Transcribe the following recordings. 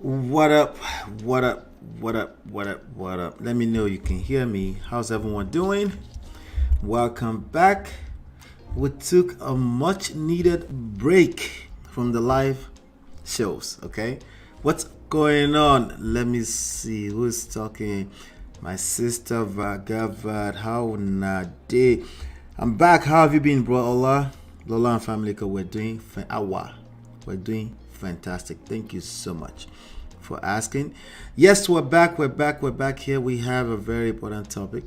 What up? What up? What up? What up? What up? Let me know you can hear me. How's everyone doing? Welcome back. We took a much needed break from the live shows, okay? What's going on? Let me see who's talking. My sister Vagavad. How nade? I'm back. How have you been, bro? Lola and family, we're doing we're doing fantastic. Thank you so much for asking. Yes, we're back. We're back here. We have a very important topic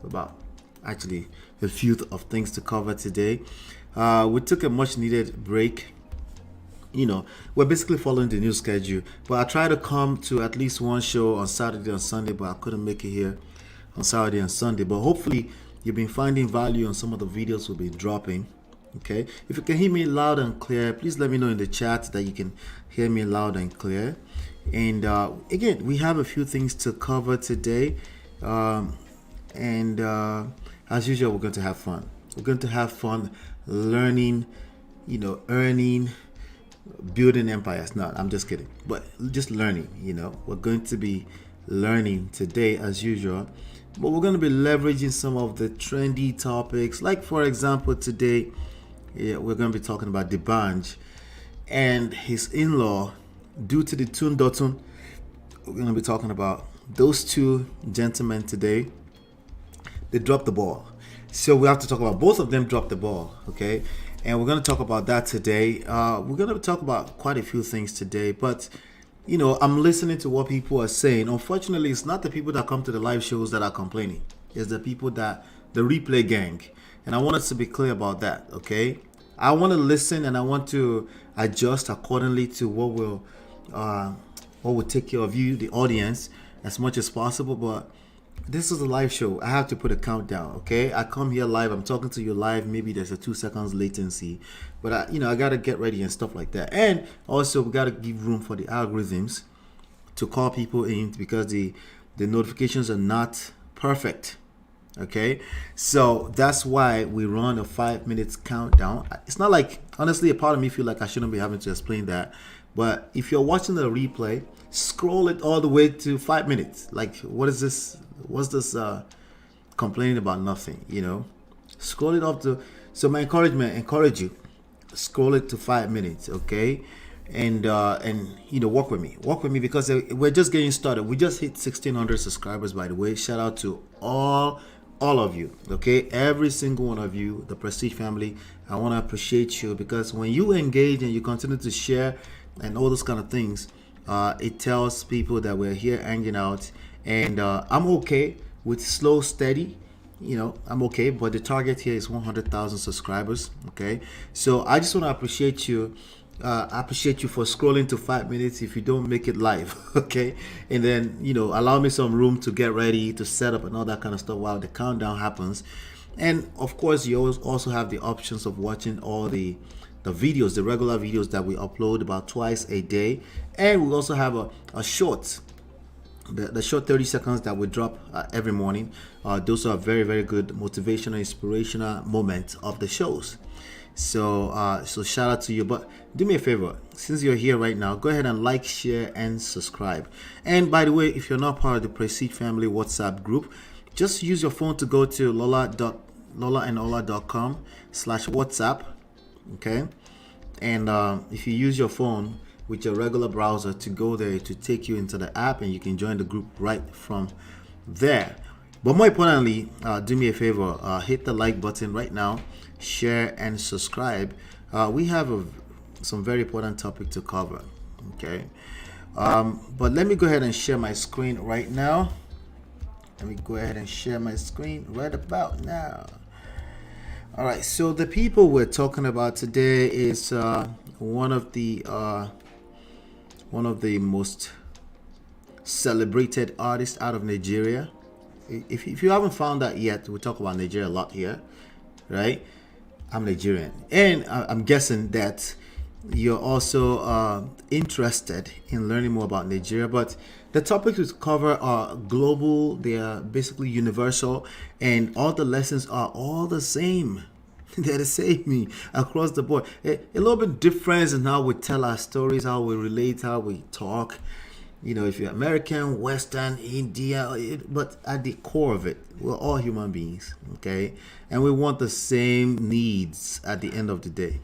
about actually a few of things to cover today. We took a much needed break. We're basically following the new schedule, but I try to come to at least one show on Saturday and Sunday, but I couldn't make it here on Saturday and Sunday. But hopefully, you've been finding value on some of the videos we'll be dropping. Okay, if you can hear me loud and clear, please let me know in the chat that you can hear me loud and clear. And again, we have a few things to cover today. And as usual, we're going to have fun. We're going to have fun learning, earning, building empires. No, I'm just kidding. But just learning, we're going to be learning today as usual. But we're going to be leveraging some of the trendy topics. Like, for example, today, we're going to be talking about the BANJ and his in-law, DO2DTUN. We're going to be talking about those two gentlemen today. They dropped the ball. So we have to talk about both of them dropped the ball, okay? And we're going to talk about that today. We're going to talk about quite a few things today, but I'm listening to what people are saying. Unfortunately, it's not the people that come to the live shows that are complaining. It's the people the replay gang. And I want us to be clear about that, okay? I want to listen and I want to adjust accordingly to what will take care of you, the audience, as much as possible. But this is a live show. I have to put a countdown, okay? I come here live. I'm talking to you live. Maybe there's a 2 seconds latency, but I got to get ready and stuff like that. And also, we got to give room for the algorithms to call people in because the notifications are not perfect. Okay, so that's why we run a 5 minutes countdown. It's not like, honestly, a part of me feel like I shouldn't be having to explain that, but if you're watching the replay, scroll it all the way to 5 minutes. Like, what is this? What's this complaining about nothing? Scroll it up to. So my encourage you, scroll it to 5 minutes, okay? And work with me because we're just getting started. We just hit 1,600 subscribers, by the way. Shout out to all of you, okay? Every single one of you, the Prestige family. I want to appreciate you because when you engage and you continue to share and all those kind of things, it tells people that we're here hanging out. And I'm okay with slow, steady. I'm okay, but the target here is 100,000 subscribers, okay? So I just want to appreciate you. I appreciate you for scrolling to 5 minutes if you don't make it live, okay? And then allow me some room to get ready, to set up and all that kind of stuff while the countdown happens. And of course, you also have the options of watching all the videos, the regular videos that we upload about twice a day. And we also have a short, the short 30 seconds that we drop every morning. Those are very, very good motivational, inspirational moments of the shows. So shout out to you. But do me a favor, since you're here right now, go ahead and like, share, and subscribe. And by the way, if you're not part of the Prestige Family WhatsApp group, just use your phone to go to lola.com/WhatsApp. Okay, and if you use your phone with your regular browser to go there, to take you into the app, and you can join the group right from there. But more importantly, do me a favor, hit the like button right now, share and subscribe. We have some very important topic to cover, okay? But let me go ahead and share my screen right now. Let me go ahead and share my screen right about now. All right, so the people we're talking about today is one of the most celebrated artists out of Nigeria. If you haven't found that yet, we talk about Nigeria a lot here, right? I'm Nigerian, and I'm guessing that you're also interested in learning more about Nigeria. But the topics we cover are global, they are basically universal, and all the lessons are all the same. They're the same across the board. A little bit difference in how we tell our stories, how we relate, how we talk. if you're American, Western, India, but at the core of it, we're all human beings, okay? And we want the same needs at the end of the day,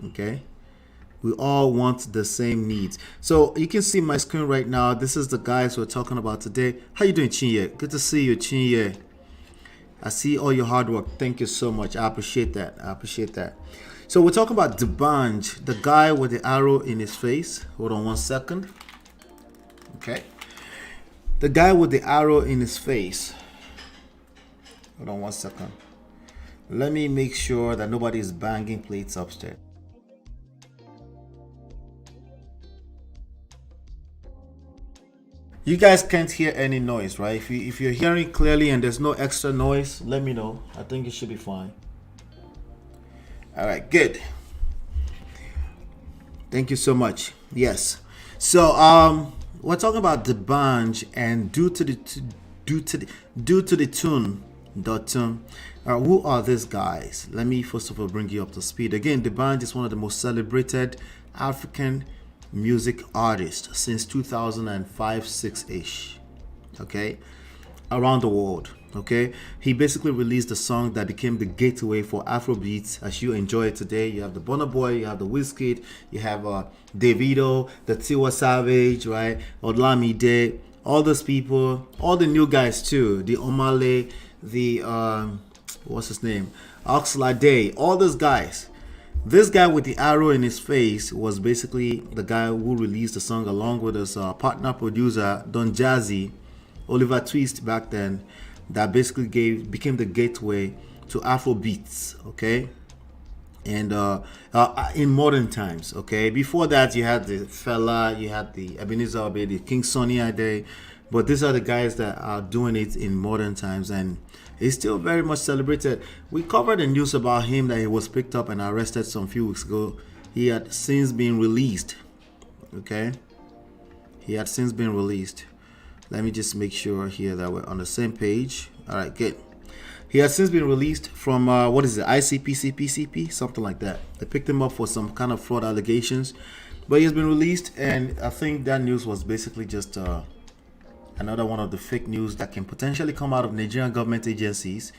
okay? We all want the same needs. So you can see my screen right now. This is the guys we're talking about today. How you doing, Chinye? Good to see you, Chinye. I see all your hard work. Thank you so much. I appreciate that. I appreciate that. So we're talking about the BANJ, the guy with the arrow in his face. Hold on one second. Okay. The guy with the arrow in his face. Hold on one second. Let me make sure that nobody is banging plates upstairs. You guys can't hear any noise, right? If you're hearing clearly and there's no extra noise, let me know. I think it should be fine. All right, good. Thank you so much. Yes. So we're talking about the BANJ and DO2DTUN. Who are these guys? Let me first of all bring you up to speed. Again, the BANJ is one of the most celebrated African music artist since 2005-6ish, okay, around the world. Okay, he basically released a song that became the gateway for Afrobeats as you enjoy it today. You have the Burna Boy, you have the Wizkid, you have Davido, the Tiwa Savage, right, Olamide, all those people, all the new guys too, the Omale, the what's his name, Oxlade, all those guys. This guy with the arrow in his face was basically the guy who released the song along with his partner producer Don Jazzy, Oliver Twist back then, that basically became the gateway to Afrobeats, okay? And in modern times, okay? Before that, you had the Fela, you had the Ebenezer Obey, the King Sunny Ade, but these are the guys that are doing it in modern times, and he's still very much celebrated. We covered the news about him that he was picked up and arrested some few weeks ago. He had since been released. Okay? He had since been released. Let me just make sure here that we're on the same page. All right, good. He has since been released from, what is it, ICPC, PCP? Something like that. They picked him up for some kind of fraud allegations. But he has been released, and I think that news was basically just another one of the fake news that can potentially come out of Nigerian government agencies,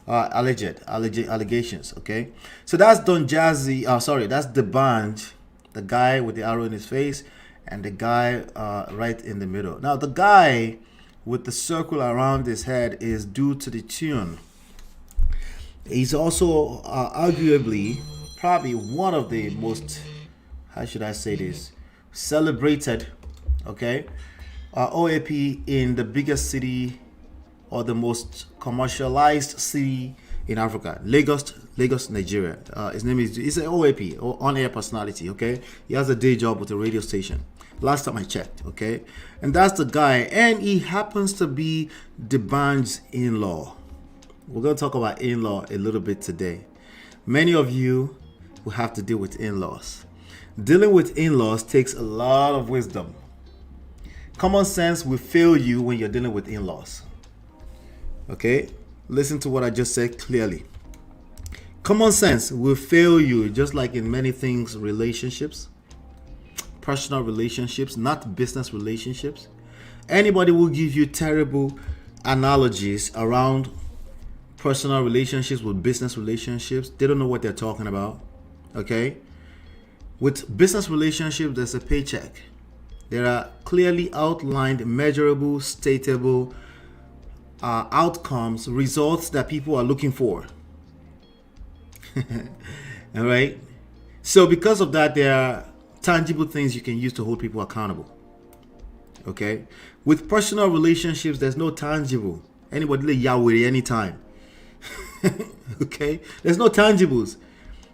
allegations, okay? So that's Don Jazzy, that's the BANJ, the guy with the arrow in his face, and the guy right in the middle. Now, the guy with the circle around his head is DO2DTUN. He's also arguably probably one of the most, how should I say this, celebrated, okay, OAP in the biggest city or the most commercialized city in Africa, Lagos, Nigeria. His name is, he's an OAP, or on-air personality, okay? He has a day job with a radio station. Last time I checked, okay? And that's the guy, and he happens to be the BANJ's in-law. We're going to talk about in-law a little bit today. Many of you will have to deal with in-laws. Dealing with in-laws takes a lot of wisdom. Common sense will fail you when you're dealing with in-laws. Okay? Listen to what I just said clearly. Common sense will fail you, just like in many things, relationships, personal relationships, not business relationships. Anybody will give you terrible analogies around personal relationships with business relationships. They don't know what they're talking about. Okay? With business relationships, there's a paycheck. There are clearly outlined, measurable, stateable outcomes, results that people are looking for. All right? So because of that, there are tangible things you can use to hold people accountable. Okay? With personal relationships, there's no tangible. Anybody lay Yahweh anytime. Okay? There's no tangibles.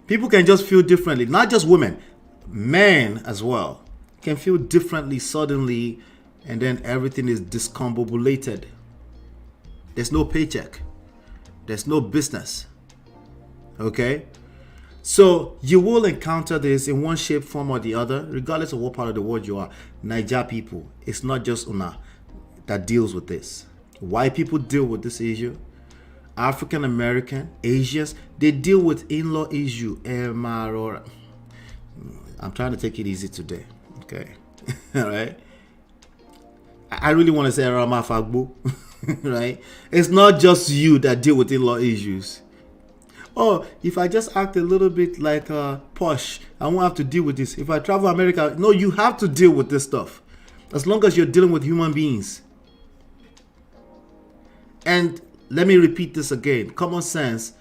People can just feel differently. Not just women. Men as well can feel differently suddenly, and then everything is discombobulated. There's no paycheck. There's no business. Okay? So you will encounter this in one shape, form, or the other, regardless of what part of the world you are. Niger people, it's not just Una that deals with this. White people deal with this issue. African American, Asians, they deal with in-law issue. I'm trying to take it easy today. Okay. All right. I really want to say Rama Fagbo, right? It's not just you that deal with in-law issues. Oh, if I just act a little bit like posh, I won't have to deal with this. If I travel America, no, you have to deal with this stuff. As long as you're dealing with human beings. And let me repeat this again. Common sense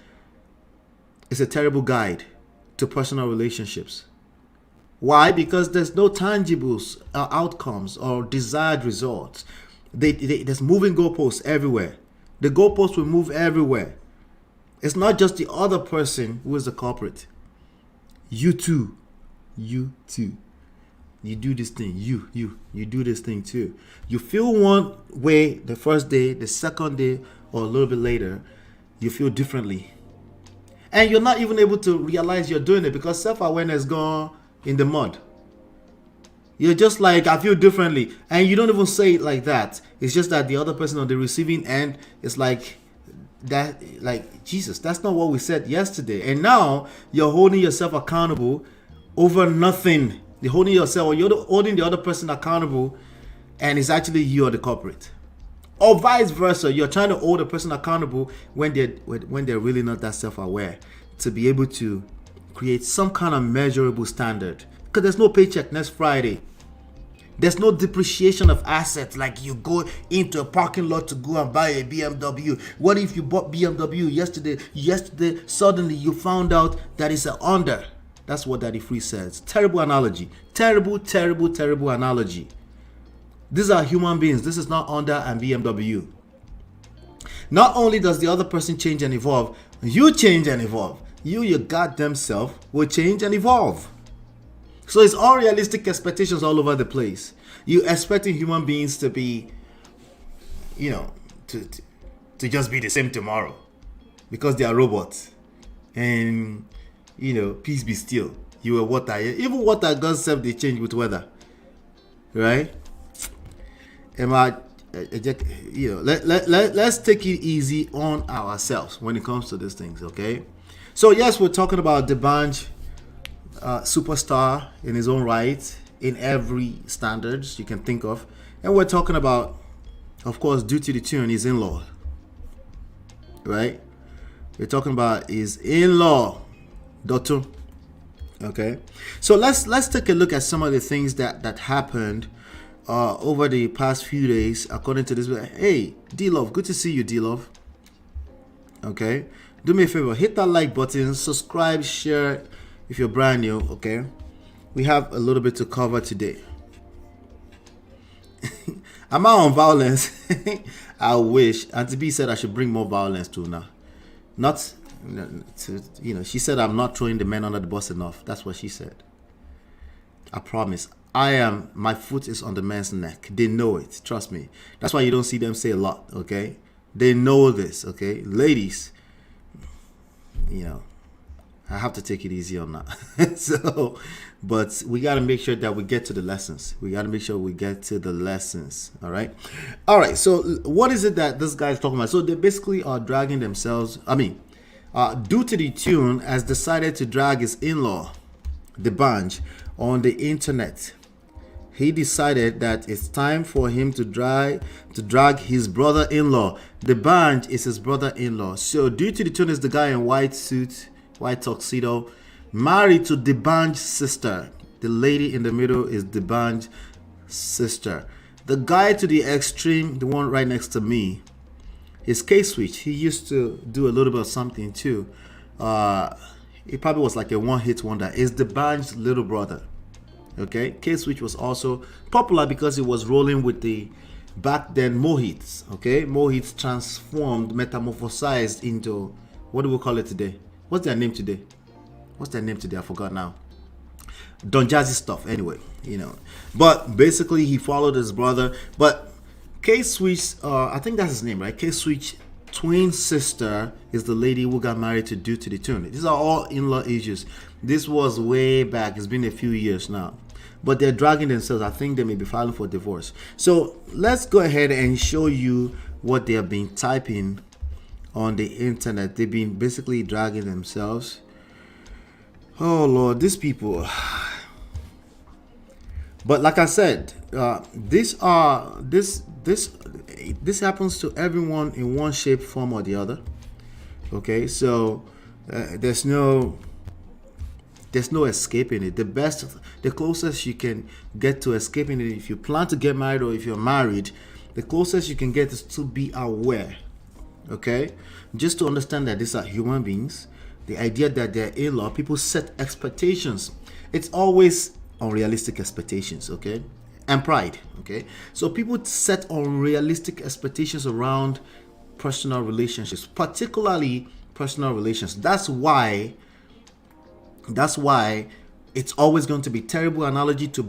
is a terrible guide to personal relationships. Why? Because there's no tangibles, outcomes, or desired results. There's moving goalposts everywhere. The goalposts will move everywhere. It's not just the other person who is the culprit. You too. You too. You do this thing. You do this thing too. You feel one way the first day, the second day, or a little bit later, you feel differently. And you're not even able to realize you're doing it because self-awareness gone in the mud. You're just like, I feel differently. And you don't even say it like that. It's just that the other person on the receiving end is like, that, like, Jesus, that's not what we said yesterday. And now you're holding yourself accountable over nothing. You're holding yourself, or you're holding the other person accountable, and it's actually you are the culprit. Or vice versa, you're trying to hold a person accountable when they're really not that self-aware to be able to create some kind of measurable standard. Because there's no paycheck next Friday. There's no depreciation of assets like you go into a parking lot to go and buy a BMW. What if you bought BMW yesterday? Suddenly you found out that it's an under. That's what Daddy Free says. Terrible analogy. Terrible analogy. These are human beings. This is not Honda and BMW. Not only does the other person change and evolve, you change and evolve. You, your goddamn self, will change and evolve. So it's unrealistic expectations all over the place. You expecting human beings to be, to just be the same tomorrow because they are robots. And, peace be still. You are water. Even water, God's self, they change with weather. Right? Let's take it easy on ourselves when it comes to these things, okay? So yes, we're talking about the BANJ superstar in his own right, in every standards you can think of, and we're talking about, of course, DO2DTUN, his in-law, right? We're talking about his in-law, DO2. Okay, so let's take a look at some of the things that happened over the past few days, according to this. Hey, D-Love, good to see you, D-Love. Okay, do me a favor, hit that like button, subscribe, share if you're brand new. Okay, we have a little bit to cover today. Am I on violence? I wish. Auntie B said I should bring more violence to now. Not to, she said I'm not throwing the men under the bus enough. That's what she said. I promise. My foot is on the man's neck. They know it. Trust me. That's why you don't see them say a lot. Okay, they know this. Okay, ladies, I have to take it easy on that. But we got to make sure that we get to the lessons. All right. So what is it that this guy's talking about? So they basically are dragging themselves. DO2DTUN has decided to drag his in-law, the BANJ, on the internet. He decided that it's time for him to drag his brother-in-law. The BANJ is his brother-in-law. So DO2DTUN is the guy in white suit, white tuxedo, married to the BANJ sister. The lady in the middle is the BANJ sister. The guy to the extreme, the one right next to me, is K-Switch. He used to do a little bit of something too. It probably was like a one-hit wonder. Is the BANJ's little brother. Okay, K-Switch was also popular because it was rolling with the back then Mohits. Okay, Mohits transformed, metamorphosized into, what do we call it today? What's their name today? I forgot now. Don Jazzy stuff. Anyway, But basically, he followed his brother. But K-Switch, I think that's his name, right? K-Switch twin sister is the lady who got married to DO2DTUN. These are all in-law issues. This was way back. It's been a few years now. But they're dragging themselves. I think they may be filing for divorce. So let's go ahead and show you what they have been typing on the internet. They've been basically dragging themselves. Oh Lord, these people. But like I said, this happens to everyone in one shape, form, or the other. Okay, so there's no escaping it. The closest you can get to escaping it, if you plan to get married or if you're married, the closest you can get is to be aware. Okay, just to understand that these are human beings. The idea that they're in-law, people set expectations. It's always unrealistic expectations, okay? And pride, okay? So people set unrealistic expectations around personal relationships, particularly personal relations. That's why it's always going to be terrible analogy to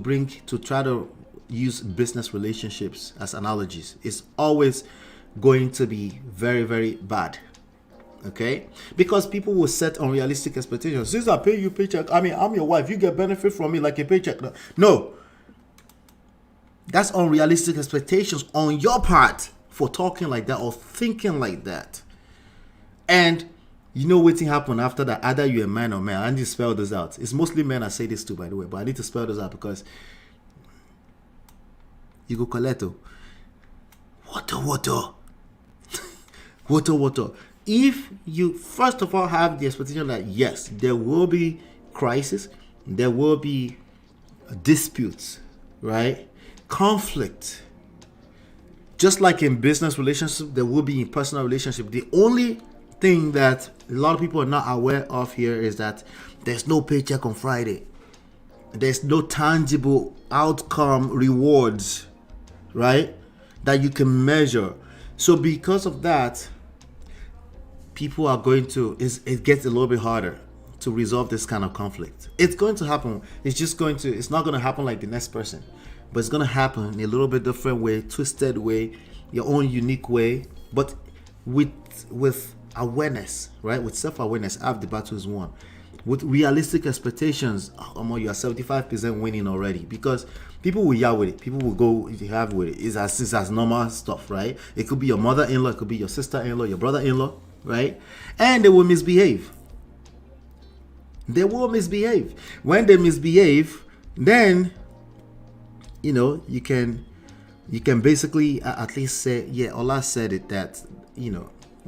try to use business relationships as analogies. It's always going to be very, very bad. Okay, because people will set unrealistic expectations. Since I pay you paycheck, I mean, I'm your wife, you get benefit from me like a paycheck. No, that's unrealistic expectations on your part for talking like that or thinking like that. And you know what happened after that? Either you're a man or man. I need to spell this out. It's mostly men I say this to, by the way, but I need to spell this out because you go coletto. Water. If you first of all have the expectation that yes, there will be crisis, there will be disputes, right? Conflict. Just like in business relationship, there will be in personal relationship. The only thing that a lot of people are not aware of here is that there's no paycheck on Friday. There's no tangible outcome rewards, right? That you can measure. So because of that, people are going to, it gets a little bit harder to resolve this kind of conflict. It's going to happen. It's not going to happen like the next person, but it's going to happen in a little bit different way, twisted way, your own unique way, but with awareness, right? With self-awareness, half the battle is won. With realistic expectations, you are 75% winning already, because people will yell with it. People will go if you have with it. It's as normal stuff, right? It could be your mother-in-law, it could be your sister-in-law, your brother-in-law, right? And they will misbehave. When they misbehave, then you can basically at least say, yeah, Allah said it, that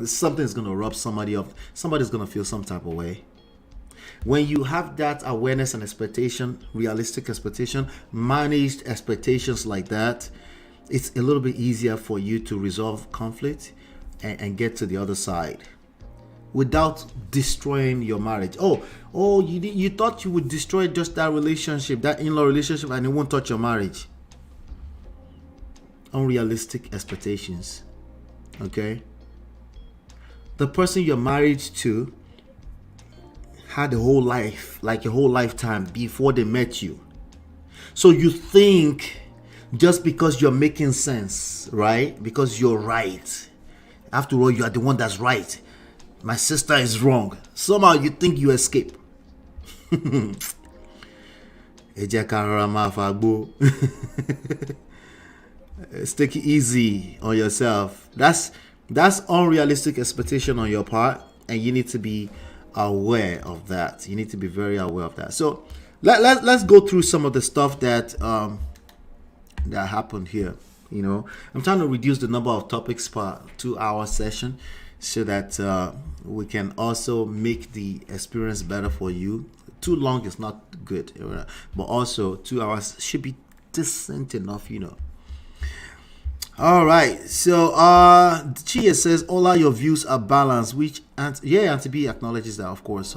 something's gonna rub somebody up. Somebody's gonna feel some type of way. When you have that awareness and expectation, realistic expectation, managed expectations like that, it's a little bit easier for you to resolve conflict and get to the other side without destroying your marriage. You thought you would destroy just that relationship, that in-law relationship, and it won't touch your marriage. Unrealistic expectations. Okay? The person you're married to had a whole life, like a whole lifetime before they met you. So you think just because you're making sense, right? Because you're right. After all, you are the one that's right. My sister is wrong. Somehow you think you escape. Take it easy on yourself. That's unrealistic expectation on your part, and you need to be aware of that. You need to be very aware of that. So let's go through some of the stuff that happened here. I'm trying to reduce the number of topics per 2-hour session so that we can also make the experience better for you. Too long is not good, but also 2 hours should be decent enough. All right, so Chia says all your views are balanced, which Auntie B acknowledges that, of course,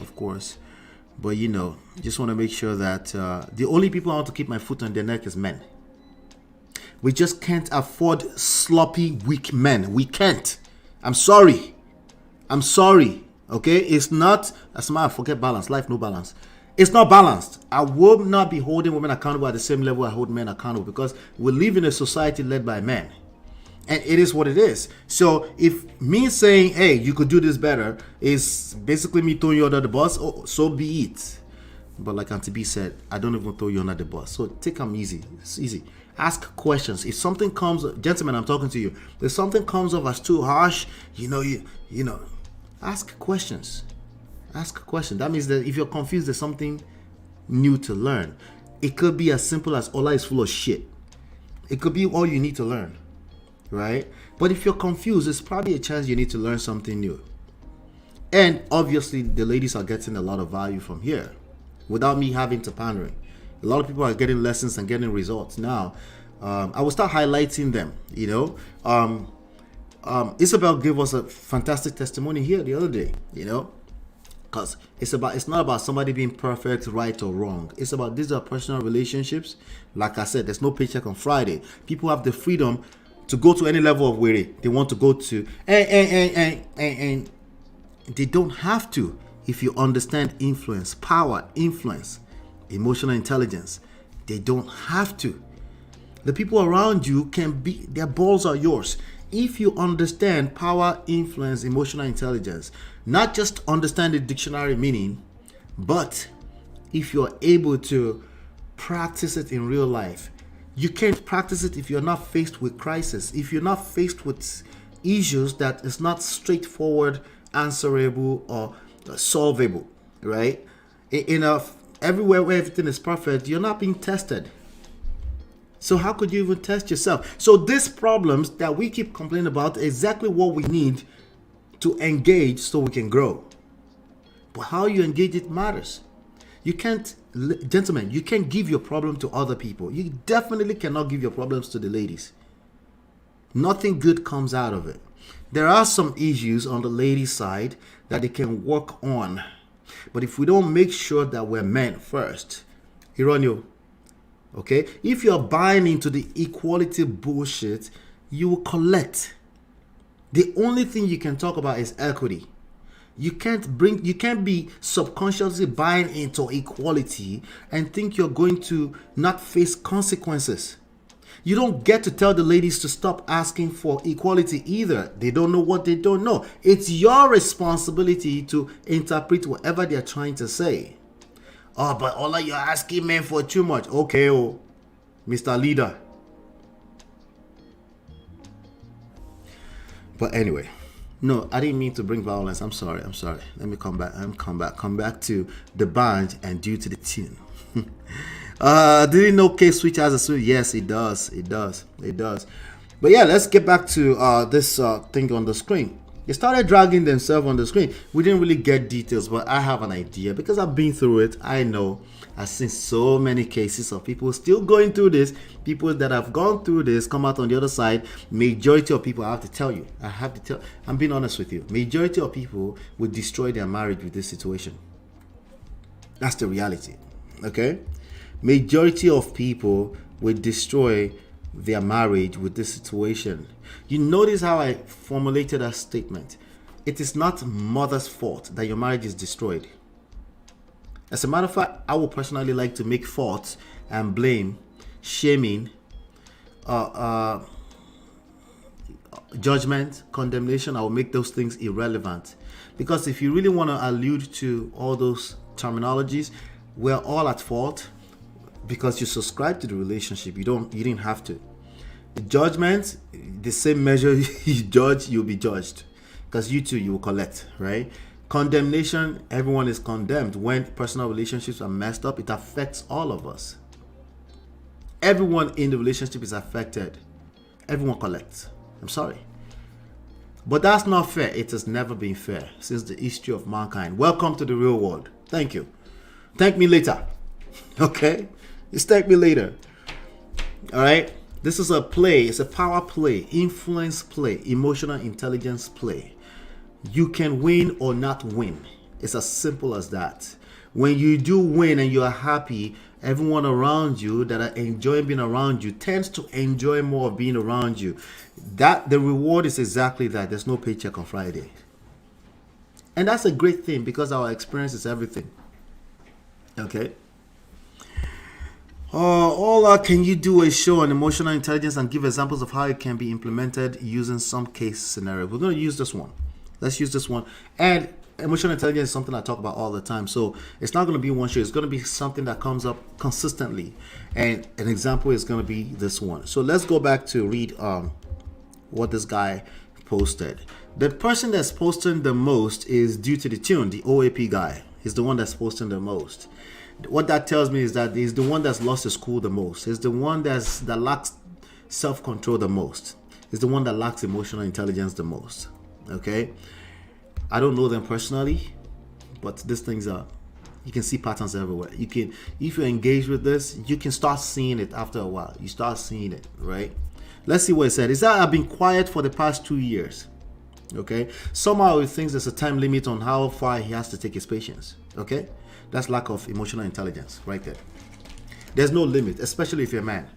but just want to make sure that the only people I want to keep my foot on their neck is men. We just can't afford sloppy, weak men. We can't. I'm sorry. Okay, it's not. As a matter of forget balance. Life no balance. It's not balanced. I will not be holding women accountable at the same level I hold men accountable, because we live in a society led by men. And it is what it is. So if me saying, hey, you could do this better, is basically me throwing you under the bus, so be it. But like Auntie B said, I don't even throw you under the bus. So take them easy. It's easy. Ask questions. If something comes, gentlemen, I'm talking to you. If something comes off as too harsh, ask questions. Ask questions. That means that if you're confused, there's something new to learn. It could be as simple as Allah is full of shit. It could be all you need to learn, right? But if you're confused, it's probably a chance you need to learn something new. And obviously, the ladies are getting a lot of value from here without me having to pandering. A lot of people are getting lessons and getting results. Now, I will start highlighting them, Isabel gave us a fantastic testimony here the other day, because it's not about somebody being perfect, right or wrong. It's about, these are personal relationships. Like I said, there's no paycheck on Friday. People have the freedom to go to any level of where they want to go to, and they don't have to if you understand influence, power, influence, emotional intelligence. They don't have to. The people around you can be, their balls are yours. If you understand power, influence, emotional intelligence, not just understand the dictionary meaning, but if you're able to practice it in real life. You can't practice it if you're not faced with crisis, if you're not faced with issues that is not straightforward, answerable, or solvable, right? Everywhere where everything is perfect, you're not being tested. So how could you even test yourself? So these problems that we keep complaining about are exactly what we need to engage so we can grow. But how you engage it matters. You can't, gentlemen, you can't give your problem to other people. You definitely cannot give your problems to the ladies. Nothing good comes out of it. There are some issues on the ladies' side that they can work on. But if we don't make sure that we're men first, Ironio, okay? If you're buying into the equality bullshit, you will collect. The only thing you can talk about is equity. You can't be subconsciously buying into equality and think you're going to not face consequences. You don't get to tell the ladies to stop asking for equality either. They don't know what they don't know. It's your responsibility to interpret whatever they're trying to say. Oh, but Ola, you're asking men for too much. Okay, Mr. Leader. But anyway, no, I didn't mean to bring violence. I'm sorry. Let me come back to the BANJ and due to the tune. Didn't know K-Switch has a switch? Yes, it does. But yeah, let's get back to this thing on the screen. They started dragging themselves on the screen. We didn't really get details, but I have an idea because I've been through it. I know. I've seen so many cases of people still going through this. People that have gone through this come out on the other side. Majority of people, I'm being honest with you. Majority of people will destroy their marriage with this situation. That's the reality. Okay? Majority of people will destroy their marriage with this situation. You notice how I formulated that statement. It is not mother's fault that your marriage is destroyed. As a matter of fact, I would personally like to make fault and blame, shaming, judgment, condemnation. I will make those things irrelevant. Because if you really want to allude to all those terminologies, we're all at fault because you subscribe to the relationship. You didn't have to. The judgment, the same measure you judge, you'll be judged. Because you too, you will collect, right? Condemnation, everyone is condemned. When personal relationships are messed up, it affects all of us. Everyone in the relationship is affected. Everyone collects. I'm sorry. But that's not fair. It has never been fair since the history of mankind. Welcome to the real world. Thank you. Thank me later. Okay? Just thank me later. All right? This is a play. It's a power play, influence play, emotional intelligence play. You can win or not win. It's as simple as that. When you do win and you are happy, everyone around you that are enjoying being around you tends to enjoy more of being around you. That the reward is exactly that. There's no paycheck on Friday. And that's a great thing because our experience is everything. Okay? Ola, can you do a show on emotional intelligence and give examples of how it can be implemented using some case scenario? We're going to use this one. Let's use this one. And emotional intelligence is something I talk about all the time. So it's not going to be one show. It's going to be something that comes up consistently. And an example is going to be this one. So let's go back to read what this guy posted. The person that's posting the most is DO2DTUN, the OAP guy. He's the one that's posting the most. What that tells me is that he's the one that's lost his cool the most. He's the one that lacks self-control the most. It's the one that lacks emotional intelligence the most. Okay? I don't know them personally, but these things are, you can see patterns everywhere. You can, if you engage with this, you can start seeing it after a while. You start seeing it, right? Let's see what it said. It said, I've been quiet for the past 2 years. Okay? Somehow he thinks there's a time limit on how far he has to take his patience. Okay? That's lack of emotional intelligence right there. There's no limit, especially if you're a man.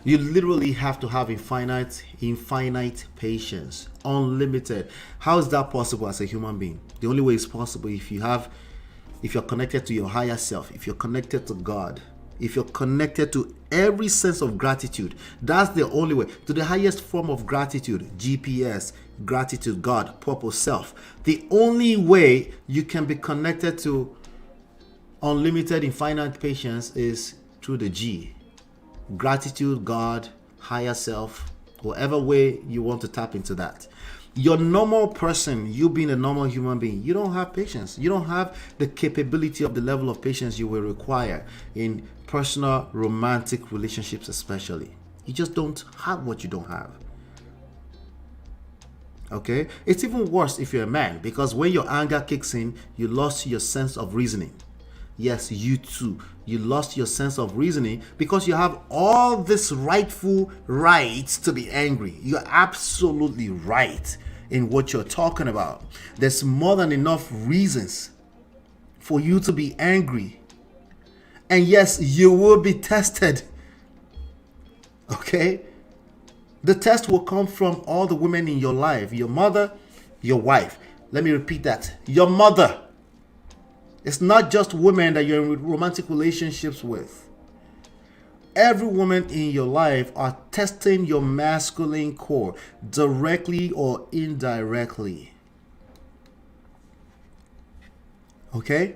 You literally have to have infinite patience, unlimited. How is that possible as a human being? The only way it's possible if you're connected to your higher self, if you're connected to God, if you're connected to every sense of gratitude. That's the only way. To the highest form of gratitude, GPS, gratitude, God, purpose, self. The only way you can be connected to unlimited, infinite patience is through the G. Gratitude, God, higher self, whatever way you want to tap into that. Your normal person, you being a normal human being, you don't have patience. You don't have the capability of the level of patience you will require in personal romantic relationships especially. You just don't have what you don't have. Okay? It's even worse if you're a man, because when your anger kicks in, you lost your sense of reasoning. Yes, you too. You lost your sense of reasoning because you have all this rightful rights to be angry. You're absolutely right in what you're talking about. There's more than enough reasons for you to be angry. And yes, you will be tested. Okay? The test will come from all the women in your life. Your mother, your wife. Let me repeat that. Your mother. It's not just women that you're in romantic relationships with. Every woman in your life are testing your masculine core, directly or indirectly. Okay?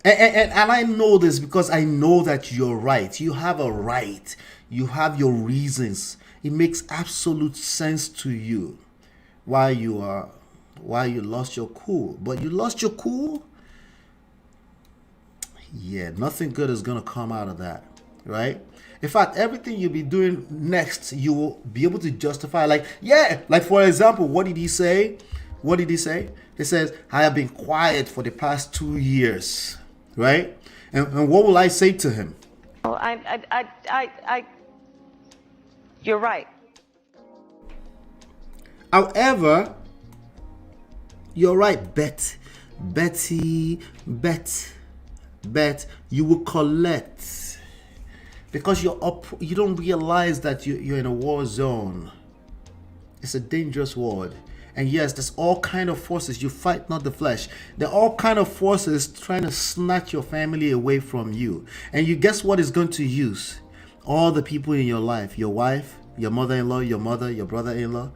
And I know this because I know that you're right. You have a right. You have your reasons. It makes absolute sense to you why you lost your cool. But you lost your cool? Yeah, nothing good is going to come out of that, right? In fact, everything you'll be doing next, you will be able to justify. Like for example, what did he say? What did he say? He says, I have been quiet for the past 2 years, right? And what will I say to him? Oh, you're right. However, you're right, Bet, you will collect, because you don't realize that you're in a war zone. It's a dangerous world. And yes, there's all kind of forces. You fight not the flesh. There are all kind of forces trying to snatch your family away from you. And you guess what is going to use? All the people in your life, your wife, your mother-in-law, your mother, your brother-in-law,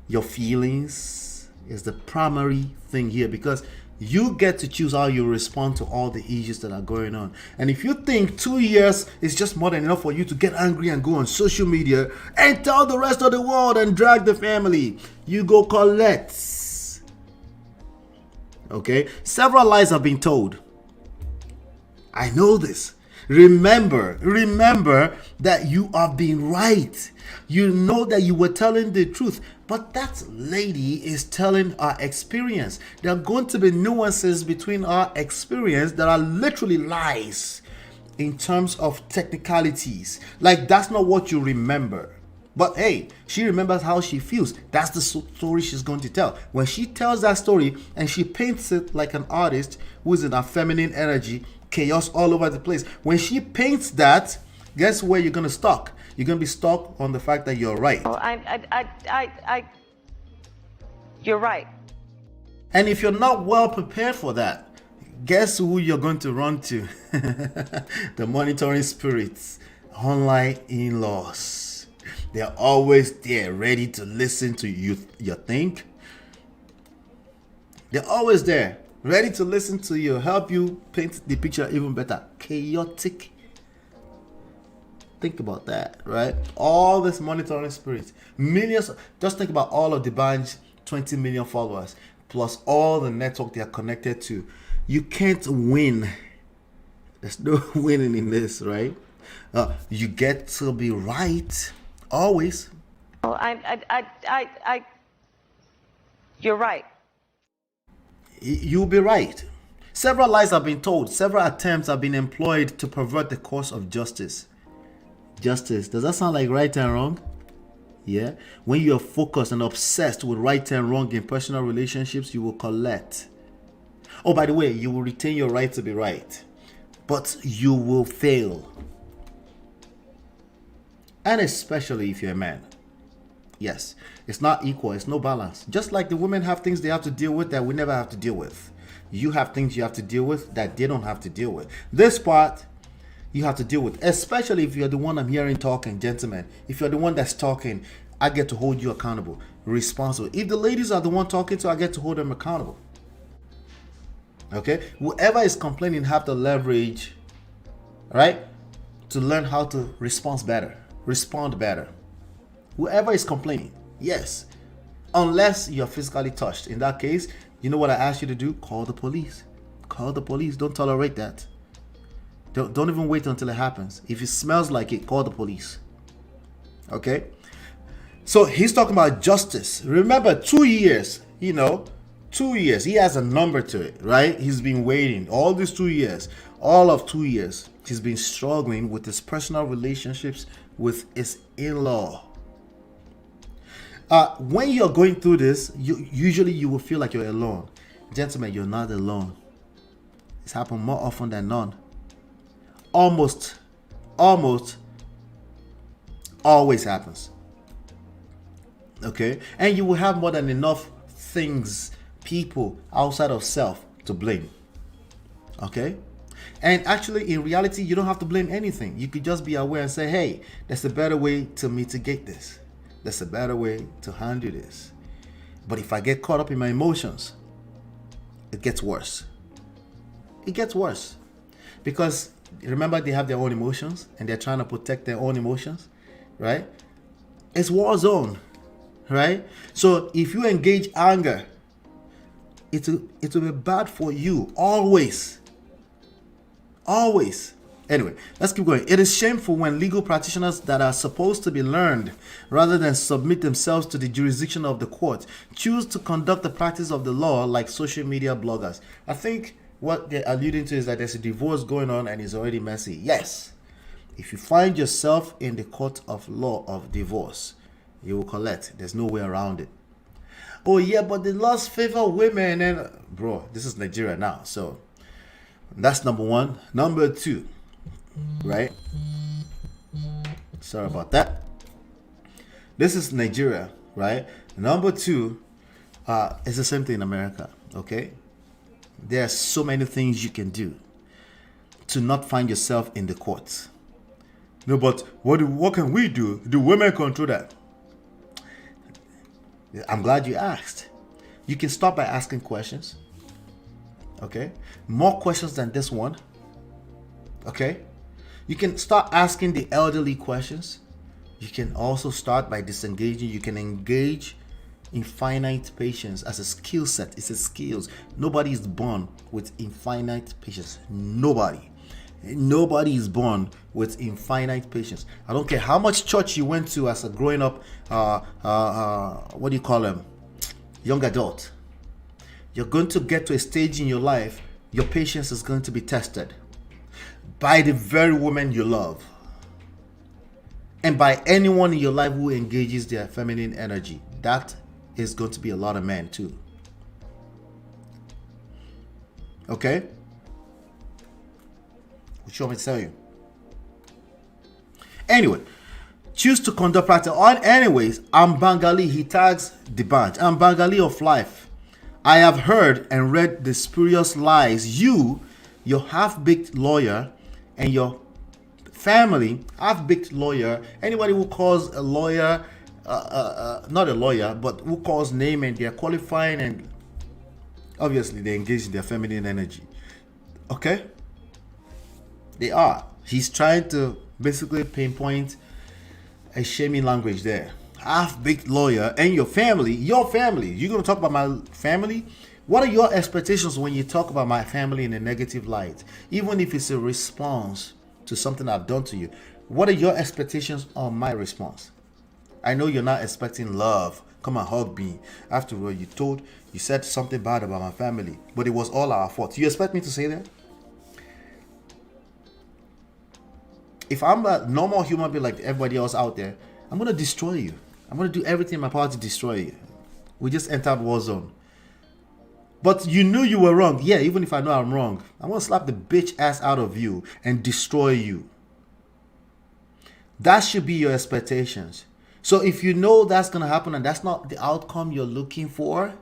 your feelings is the primary thing here, because you get to choose how you respond to all the issues that are going on. And if you think 2 years is just more than enough for you to get angry and go on social media and tell the rest of the world and drag the family, you go collect. Okay? Several lies have been told. I know this. Remember that you are being right. You know that you were telling the truth, but that lady is telling our experience. There are going to be nuances between our experience that are literally lies in terms of technicalities. Like, that's not what you remember. But hey, she remembers how she feels. That's the story she's going to tell. When she tells that story and she paints it like an artist who is in her feminine energy, chaos all over the place. When she paints that, guess where you're going to stuck? You're going to be stuck on the fact that you're right. Oh, you're right. And if you're not well prepared for that, guess who you're going to run to? The monitoring spirits, online in-laws. They're always there, ready to listen to you think. They're always there, ready to listen to you, help you paint the picture even better. Chaotic. Think about that, right? All this monitoring spirits, millions. Just think about all of the BANJ 20 million followers, plus all the network they are connected to. You can't win. There's no winning in this, right? You get to be right always. Oh, you're right. You'll be right. Several lies have been told, several attempts have been employed to pervert the course of justice. Justice, does that sound like right and wrong? Yeah. When you're focused and obsessed with right and wrong in personal relationships, you will collect. Oh, by the way, you will retain your right to be right, but you will fail. And especially if you're a man. Yes, it's not equal, it's no balance. Just like the women have things they have to deal with that we never have to deal with. You have things you have to deal with that they don't have to deal with. This part you have to deal with, especially if you're the one I'm hearing talking, gentlemen. If you're the one that's talking, I get to hold you accountable, responsible. If the ladies are the one talking to, I get to hold them accountable. Okay? Whoever is complaining have the leverage, right, to learn how to respond better. Whoever is complaining, yes, unless you're physically touched. In that case, you know what I ask you to do? Call the police. Call the police. Don't tolerate that. Don't even wait until it happens. If it smells like it, call the police. Okay? So he's talking about justice. Remember, 2 years, 2 years. He has a number to it, right? He's been waiting all these 2 years. All of 2 years, he's been struggling with his personal relationships with his in-law. When you're going through this, you will feel like you're alone. Gentlemen, you're not alone. It's happened more often than none. Almost always happens. Okay? And you will have more than enough things, people outside of self to blame. Okay? And actually, in reality, you don't have to blame anything. You could just be aware and say, hey, there's a better way to mitigate this. There's a better way to handle this. But if I get caught up in my emotions, it gets worse. It gets worse. Because remember, they have their own emotions and they're trying to protect their own emotions, right? It's war zone, right? So if you engage anger, it will be bad for you always. Always. Anyway, let's keep going. It is shameful when legal practitioners that are supposed to be learned rather than submit themselves to the jurisdiction of the court choose to conduct the practice of the law like social media bloggers. I think what they're alluding to is that there's a divorce going on and it's already messy. Yes. If you find yourself in the court of law of divorce, you will collect. There's no way around it. Oh yeah, but the laws favor women and bro, this is Nigeria now. So that's number one. Number two, right? Sorry about that. This is Nigeria, right? Number two, it's the same thing in America, okay? There are so many things you can do to not find yourself in the courts. No, but what can we do? Do women control that? I'm glad you asked. You can start by asking questions. Okay? More questions than this one. Okay? You can start asking the elderly questions. You can also start by disengaging. You can engage infinite patience as a skill set. It's a skills. Nobody is born with infinite patience. Nobody is born with infinite patience. I don't care how much church you went to as a growing up, what do you call them? Young adult. You're going to get to a stage in your life, your patience is going to be tested by the very woman you love. And by anyone in your life who engages their feminine energy. That is going to be a lot of men too. Okay? What you want me to tell you? Anyway, choose to conduct practice. Anyways, I'm Bengali. He tags the BANJ. I'm Bengali of life. I have heard and read the spurious lies you, your half-baked lawyer, and your family, half-baked lawyer, anybody who calls a lawyer, not a lawyer, but who calls name and they're qualifying and obviously they engage in their feminine energy. Okay? They are. He's trying to basically pinpoint a shaming language there. Half-baked lawyer and your family. You're going to talk about my family? What are your expectations when you talk about my family in a negative light? Even if it's a response to something I've done to you, what are your expectations on my response? I know you're not expecting love. Come and hug me. After all, you said something bad about my family, but it was all our fault. You expect me to say that? If I'm a normal human being like everybody else out there, I'm going to destroy you. I'm going to do everything in my power to destroy you. We just entered war zone. But you knew you were wrong. Yeah, even if I know I'm wrong, I'm going to slap the bitch ass out of you and destroy you. That should be your expectations. So if you know that's going to happen and that's not the outcome you're looking for,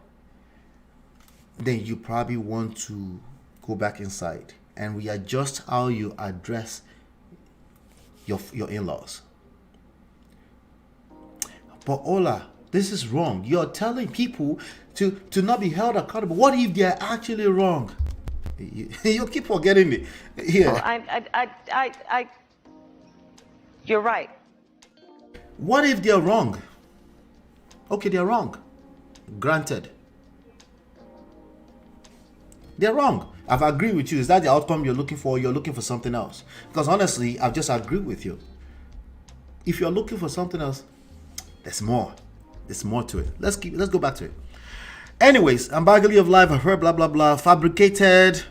then you probably want to go back inside and readjust how you address your in-laws. But Ola, this is wrong. You're telling people to not be held accountable. What if they're actually wrong? You keep forgetting it. Yeah. Well, you're right. What if they're wrong? Okay, they're wrong. Granted. They're wrong. I've agreed with you. Is that the outcome you're looking for? Or you're looking for something else? Because honestly, I've just agreed with you. If you're looking for something else, there's more. There's more to it. Let's go back to it. Anyways, Ambageli of Life, I've heard blah blah blah, fabricated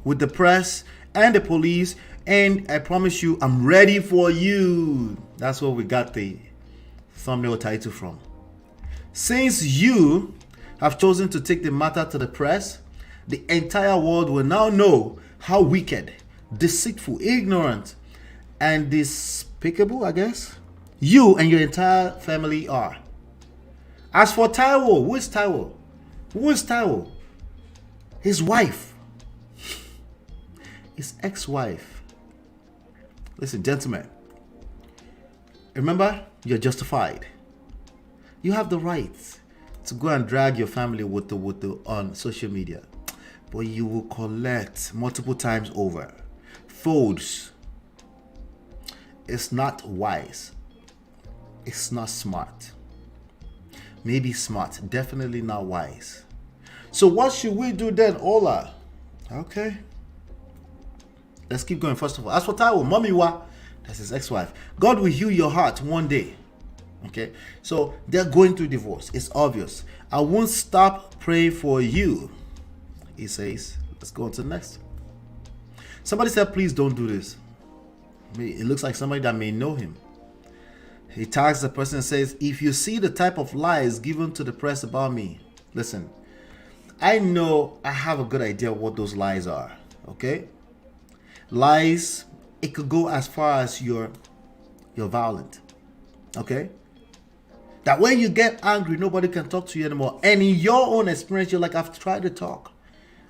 with the press and the police, and I promise you, I'm ready for you. That's where we got the thumbnail title from. Since you have chosen to take the matter to the press, the entire world will now know how wicked, deceitful, ignorant, and despicable, I guess, you and your entire family are. As for Taiwo, who is Taiwo? Who is Taiwo? His wife. His ex-wife. Listen, gentlemen. Remember, you're justified. You have the right to go and drag your family with the on social media. But you will collect multiple times over. Folks, it's not wise. It's not smart. Maybe smart, definitely not wise. So what should we do then, Ola? Okay. Let's keep going. First of all, as for Taiwo, Mamiwa, that's his ex-wife. God will heal your heart one day. Okay. So they're going through divorce. It's obvious. I won't stop praying for you. He says, let's go on to the next. Somebody said, please don't do this. It looks like somebody that may know him. He tags the person and says, if you see the type of lies given to the press about me, listen, I know I have a good idea what those lies are. Okay? Lies, it could go as far as you're violent. Okay? That when you get angry, nobody can talk to you anymore. And in your own experience, you're like, I've tried to talk.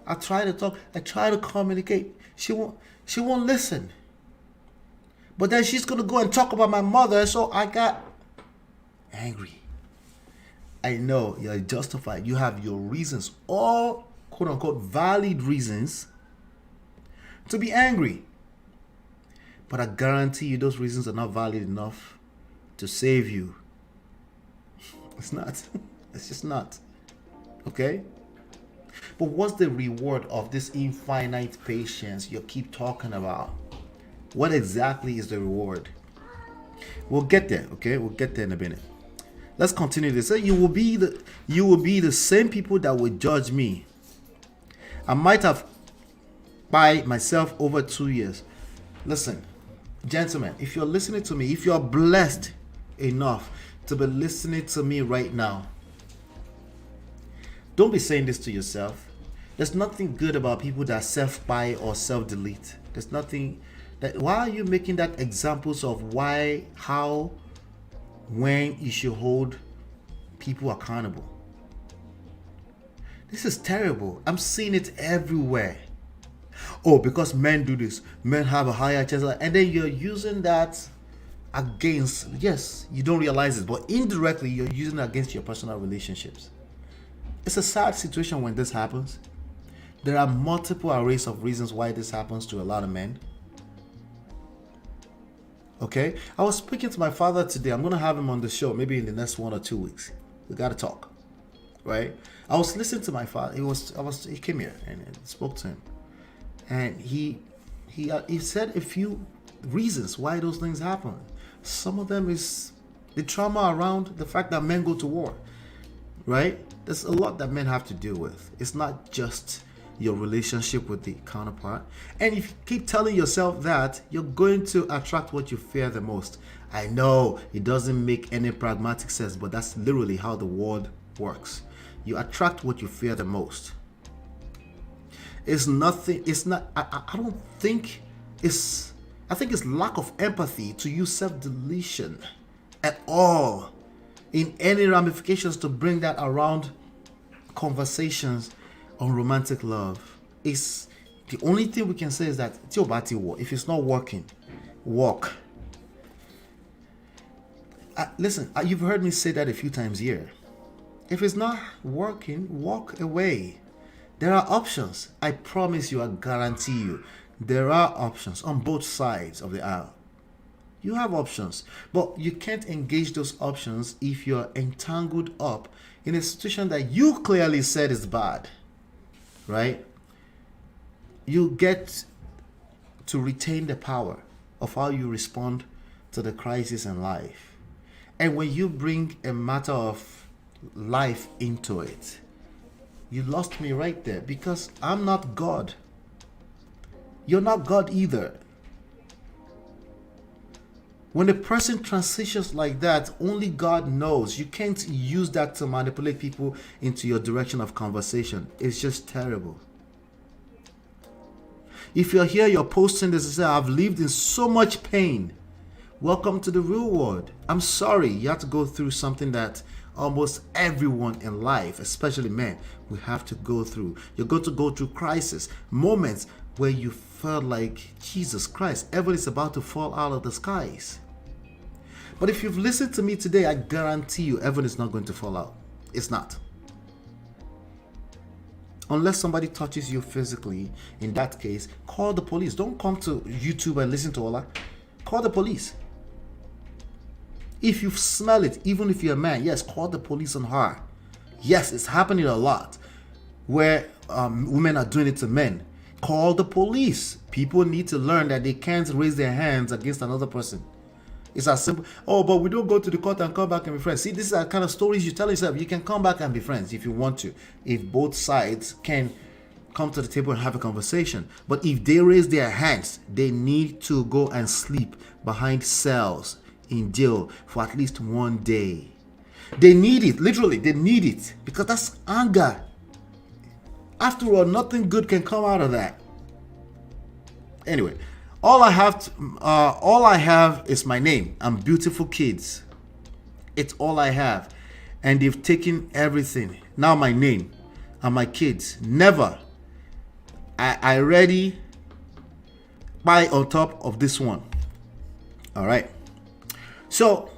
I try to communicate. She won't listen. But then she's going to go and talk about my mother, so I got angry. I know you're justified. You have your reasons, all quote-unquote valid reasons to be angry. But I guarantee you those reasons are not valid enough to save you. It's not. It's just not. Okay? But what's the reward of this infinite patience you keep talking about? What exactly is the reward? We'll get there, okay? We'll get there in a minute. Let's continue this. You will be the same people that will judge me. I might have by myself over 2 years. Listen, gentlemen, if you're listening to me, if you're blessed enough to be listening to me right now, don't be saying this to yourself. There's nothing good about people that self-buy or self-delete. There's nothing that. Why are you making that examples of why, how, when you should hold people accountable? This is terrible. I'm seeing it everywhere. Oh, because men do this, men have a higher chance, and then you're using that against. Yes, you don't realize it, but indirectly you're using it against your personal relationships. It's a sad situation when this happens. There are multiple arrays of reasons why this happens to a lot of men. Okay? I was speaking to my father today. I'm going to have him on the show maybe in the next 1 or 2 weeks. We got to talk. Right? I was listening to my father. He came here and spoke to him. And he said a few reasons why those things happen. Some of them is the trauma around the fact that men go to war, right? There's a lot that men have to deal with. It's not just your relationship with the counterpart. And if you keep telling yourself that, you're going to attract what you fear the most. I know it doesn't make any pragmatic sense, but that's literally how the world works. You attract what you fear the most. It's nothing, it's not, I don't think it's, I think it's lack of empathy to use self-deletion at all in any ramifications to bring that around conversations on romantic love. It's the only thing we can say is that if it's not working, walk. Listen, you've heard me say that a few times here. If it's not working, walk away. There are options. I promise you, I guarantee you, there are options on both sides of the aisle. You have options, but you can't engage those options if you're entangled up in a situation that you clearly said is bad, right? You get to retain the power of how you respond to the crisis in life. And when you bring a matter of life into it, you lost me right there, because I'm not God. You're not God either. When a person transitions like that, only God knows. You can't use that to manipulate people into your direction of conversation. It's just terrible. If you're here, you're posting this and say, I've lived in so much pain. Welcome to the real world. I'm sorry you have to go through something that almost everyone in life, especially men, we have to go through. You're going to go through crisis, moments where you felt like, Jesus Christ, heaven is about to fall out of the skies. But if you've listened to me today, I guarantee you heaven is not going to fall out. It's not. Unless somebody touches you physically, in that case, call the police. Don't come to YouTube and listen to all that. Call the police. If you smell it, even if you're a man, yes, call the police on her. Yes, it's happening a lot where women are doing it to men. Call the police. People need to learn that they can't raise their hands against another person. It's as simple. Oh, but we don't go to the court and come back and be friends. See, these are kind of stories you tell yourself. You can come back and be friends if you want to, if both sides can come to the table and have a conversation. But if they raise their hands, they need to go and sleep behind cells in jail for at least 1 day. They need it. Literally, they need it, because that's anger. After all, nothing good can come out of that. Anyway, all I have is my name and beautiful kids. It's all I have, and they've taken everything. Now my name and my kids. Never. I already buy on top of this one. All right. So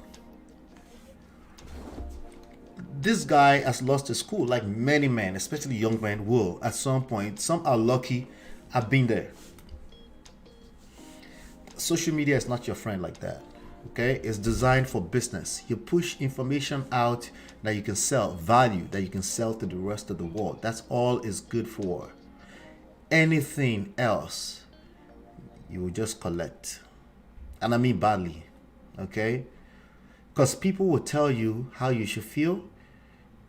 this guy has lost his cool, like many men, especially young men, will at some point. Some are lucky. I've been there. Social media is not your friend like that. Okay, it's designed for business. You push information out that you can sell, value that you can sell to the rest of the world. That's all it's good for. Anything else, you will just collect, and I mean badly. Okay, because people will tell you how you should feel,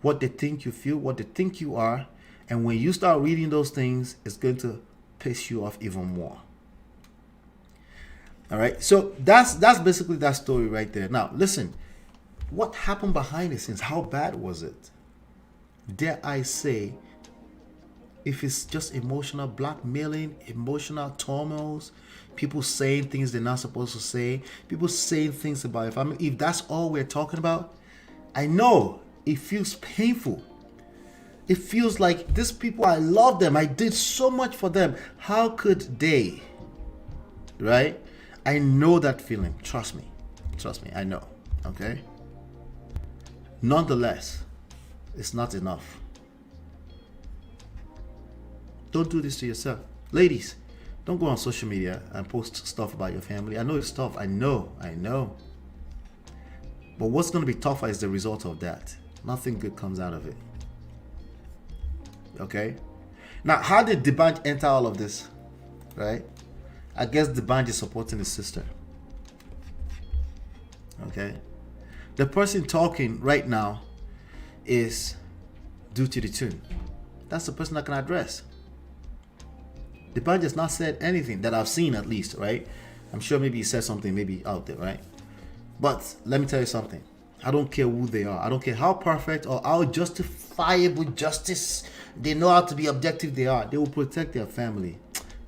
what they think you feel, what they think you are, and when you start reading those things, it's going to piss you off even more. All right, so that's basically that story right there. Now listen, what happened behind the scenes? How bad was it? Dare I say, if it's just emotional blackmailing, emotional turmoils, people saying things they're not supposed to say, people saying things about your family, if that's all we're talking about, I know it feels painful. It feels like these people, I love them, I did so much for them. How could they? Right? I know that feeling. Trust me, I know. Okay? Nonetheless, it's not enough. Don't do this to yourself. Ladies, don't go on social media and post stuff about your family. I know it's tough. I know. But what's going to be tougher is the result of that. Nothing good comes out of it. Okay? Now, how did the BANJ enter all of this? Right? I guess the BANJ is supporting his sister. Okay? The person talking right now is DO2DTUN. That's the person I can address. The BANJ has not said anything that I've seen, at least, right? I'm sure maybe he said something maybe out there, right? But let me tell you something. I don't care who they are. I don't care how perfect or how justifiable justice they know how to be objective they are. They will protect their family.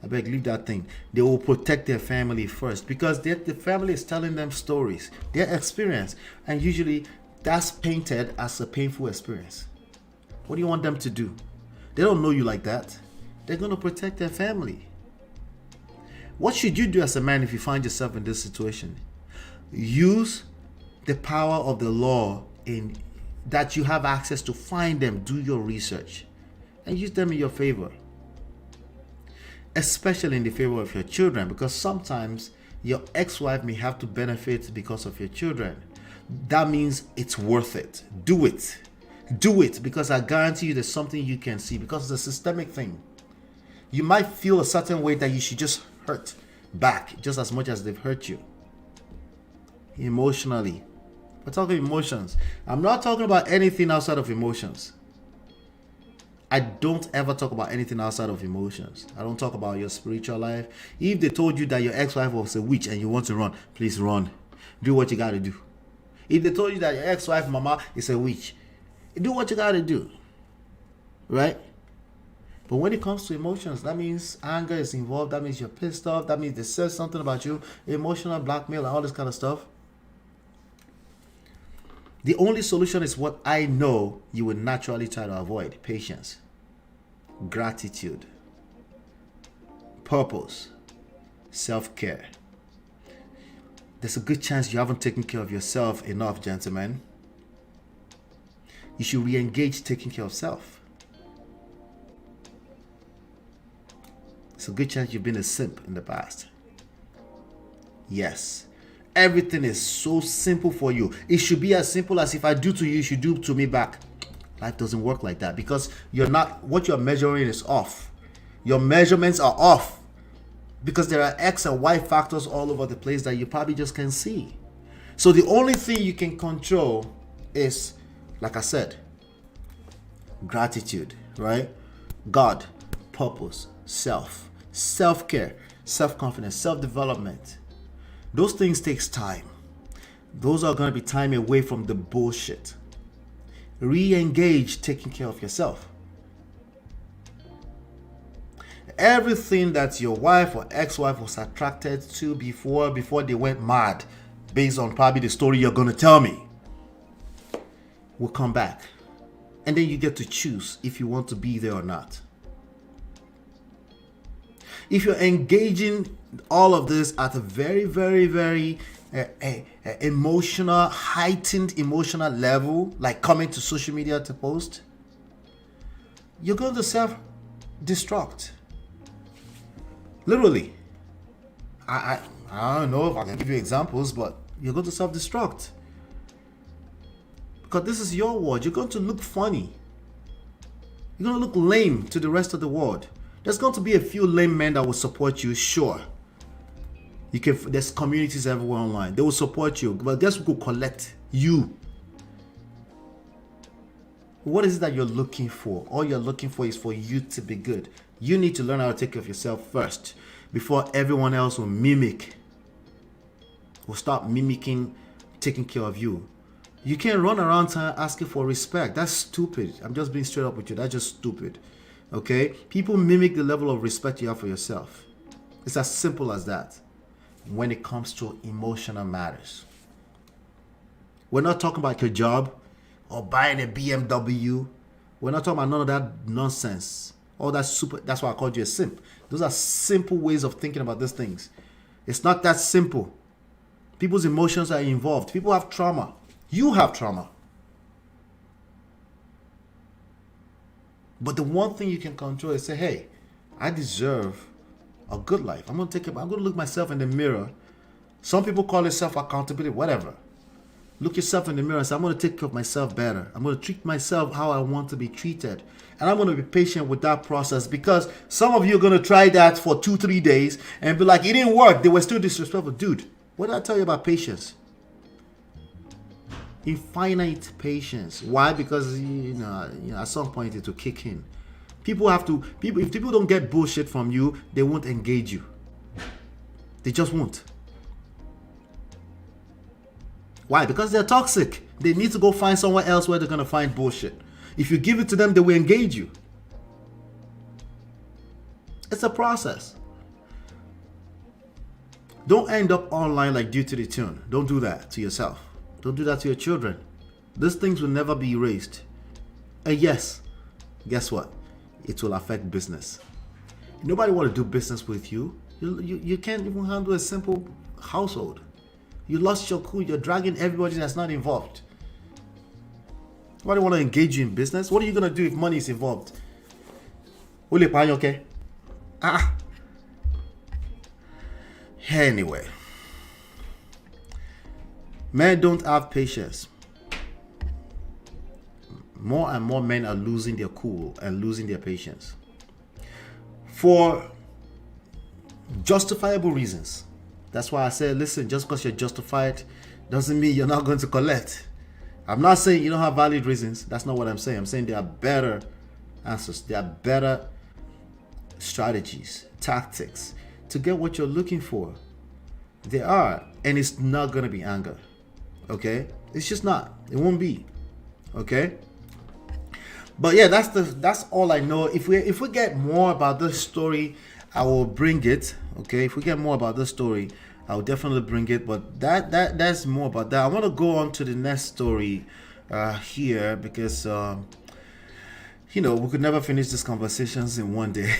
I beg, leave that thing. They will protect their family first, because the family is telling them stories, their experience, and usually that's painted as a painful experience. What do you want them to do? They don't know you like that. They're going to protect their family. What should you do as a man if you find yourself in this situation? Use the power of the law in that you have access to find them, do your research, and use them in your favor. Especially in the favor of your children, because sometimes your ex-wife may have to benefit because of your children. That means it's worth it. Do it. Do it, because I guarantee you there's something you can see, because it's a systemic thing. You might feel a certain way that you should just hurt back just as much as they've hurt you. Emotionally. We're talking emotions. I'm not talking about anything outside of emotions. I don't ever talk about anything outside of emotions. I don't talk about your spiritual life. If they told you that your ex-wife was a witch and you want to run, please run. Do what you got to do. If they told you that your ex-wife mama is a witch, do what you got to do. Right? But when it comes to emotions, that means anger is involved. That means you're pissed off. That means they said something about you. Emotional blackmail and all this kind of stuff. The only solution is what I know you would naturally try to avoid. Patience, gratitude, purpose, self-care. There's a good chance you haven't taken care of yourself enough, gentlemen. You should re-engage taking care of self. It's a good chance you've been a simp in the past. Yes. Everything is so simple for you. It should be as simple as if I do to you, you should do to me back. Life doesn't work like that, because what you're measuring is off. Your measurements are off, because there are X and Y factors all over the place that you probably just can't see. So the only thing you can control is, like I said, gratitude, right? God, purpose, self-care, self-confidence, self-development. Those things takes time. Those are going to be time away from the bullshit. Re-engage taking care of yourself. Everything that your wife or ex-wife was attracted to before they went mad, based on probably the story you're going to tell me, will come back. And then you get to choose if you want to be there or not. If you're engaging all of this at a very, very, very emotional, heightened emotional level, like coming to social media to post, you're going to self-destruct. Literally. I don't know if I can give you examples, but you're going to self-destruct. Because this is your world. You're going to look funny. You're going to look lame to the rest of the world. There's going to be a few lame men that will support you, sure. There's communities everywhere online. They will support you, but guess who will collect you? What is it that you're looking for? All you're looking for is for you to be good. You need to learn how to take care of yourself first, before everyone else will start mimicking taking care of you. You can't run around asking for respect. That's stupid. I'm just being straight up with you. That's just stupid. Okay? People mimic the level of respect you have for yourself. It's as simple as that when it comes to emotional matters. We're not talking about your job or buying a BMW. We're not talking about none of that nonsense. All that super, that's why I called you a simp. Those are simple ways of thinking about these things. It's not that simple. People's emotions are involved. People have trauma. You have trauma. But the one thing you can control is say, hey, I deserve a good life. I'm going to look myself in the mirror. Some people call it self-accountability, whatever. Look yourself in the mirror and say, I'm going to take care of myself better. I'm going to treat myself how I want to be treated. And I'm going to be patient with that process, because some of you are going to try that for 2-3 days and be like, it didn't work. They were still disrespectful. Dude, what did I tell you about patience? Infinite patience. Why? Because, at some point it will kick in. If people don't get bullshit from you, they won't engage you. They just won't. Why? Because they're toxic. They need to go find somewhere else where they're going to find bullshit. If you give it to them, they will engage you. It's a process. Don't end up online like DO2DTUN. Don't do that to yourself. Don't do that to your children. These things will never be erased. And yes, guess what? It will affect business. Nobody want to do business with you. You can't even handle a simple household. You lost your cool. You're dragging everybody that's not involved. Nobody want to engage you in business. What are you going to do if money is involved? Okay? Anyway. Men don't have patience. More and more men are losing their cool and losing their patience. For justifiable reasons. That's why I said, listen, just because you're justified doesn't mean you're not going to collect. I'm not saying you don't have valid reasons. That's not what I'm saying. I'm saying there are better answers. There are better strategies, tactics to get what you're looking for. There are. And it's not going to be anger. Okay? It's just not. It won't be. Okay? But yeah, that's all I know. If we get more about this story, I will bring it. Okay? If we get more about this story, I'll definitely bring it. But that's more about that. I want to go on to the next story here, because we could never finish these conversations in one day.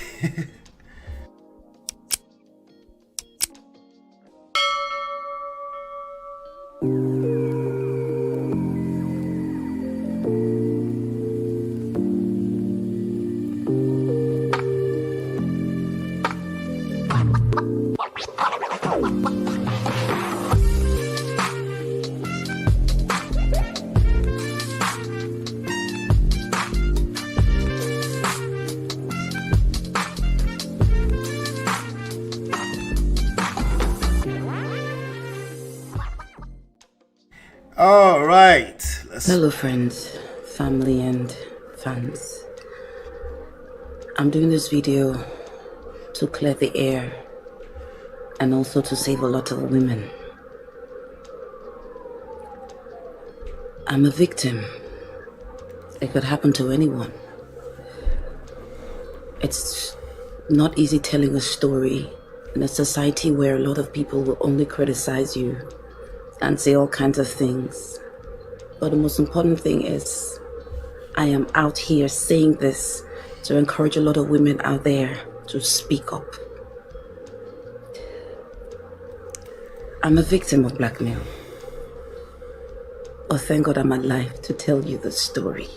All right. Hello friends, family and fans. I'm doing this video to clear the air and also to save a lot of women. I'm a victim. It could happen to anyone. It's not easy telling a story in a society where a lot of people will only criticize you and say all kinds of things. But the most important thing is I am out here saying this to encourage a lot of women out there to speak up. I'm a victim of blackmail. Oh, thank God I'm alive to tell you the story.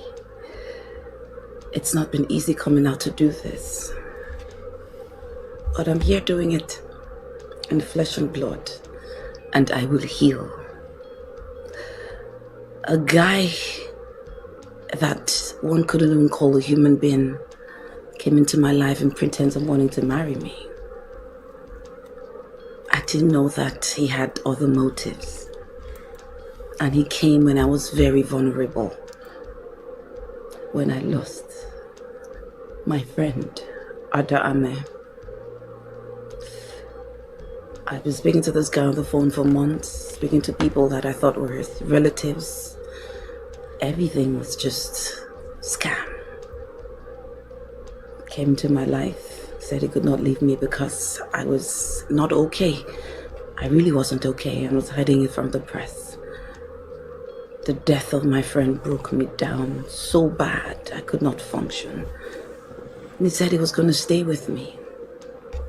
It's not been easy coming out to do this, but I'm here doing it in flesh and blood, and I will heal. A guy that one couldn't even call a human being came into my life and pretends of wanting to marry me. I didn't know that he had other motives. And he came when I was very vulnerable. When I lost my friend, Ada Ame. I've been speaking to this guy on the phone for months, speaking to people that I thought were his relatives. Everything was just scam. Came into my life, said he could not leave me because I was not okay. I really wasn't okay and was hiding it from the press. The death of my friend broke me down so bad I could not function. And he said he was going to stay with me.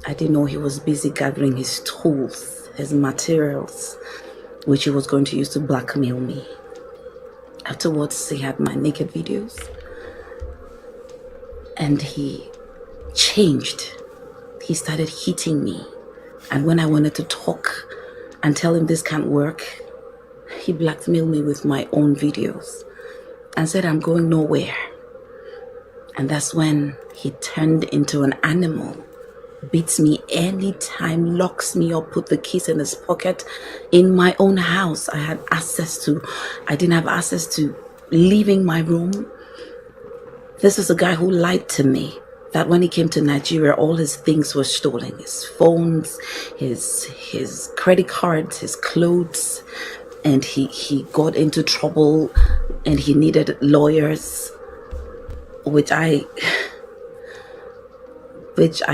I didn't know he was busy gathering his tools, his materials, which he was going to use to blackmail me. Afterwards, he had my naked videos. And he changed. He started hitting me. And when I wanted to talk and tell him this can't work, he blackmailed me with my own videos and said I'm going nowhere. And that's when he turned into an animal, beats me anytime, locks me up, put the keys in his pocket in my own house. I didn't have access to leaving my room. This is a guy who lied to me that when he came to Nigeria, all his things were stolen. His phones, his credit cards, his clothes, and he got into trouble and he needed lawyers, which I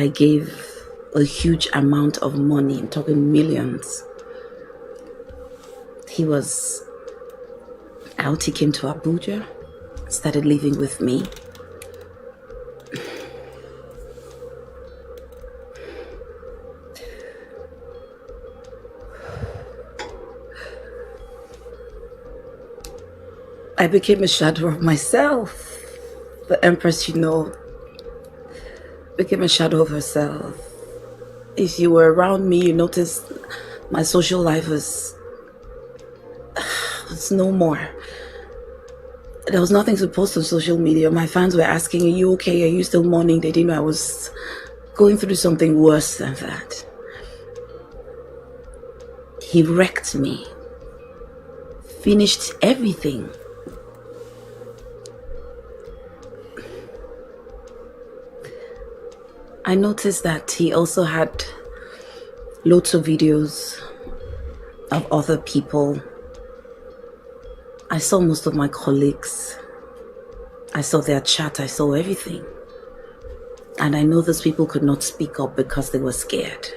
gave a huge amount of money. I'm talking millions. He was out. He came to Abuja, started living with me. I became a shadow of myself. The Empress, became a shadow of herself. If you were around me, you noticed my social life was no more. There was nothing to post on social media. My fans were asking, are you okay? Are you still mourning? They didn't know I was going through something worse than that. He wrecked me. Finished everything. I noticed that he also had loads of videos of other people. I saw most of my colleagues. I saw their chat. I saw everything. And I know those people could not speak up because they were scared.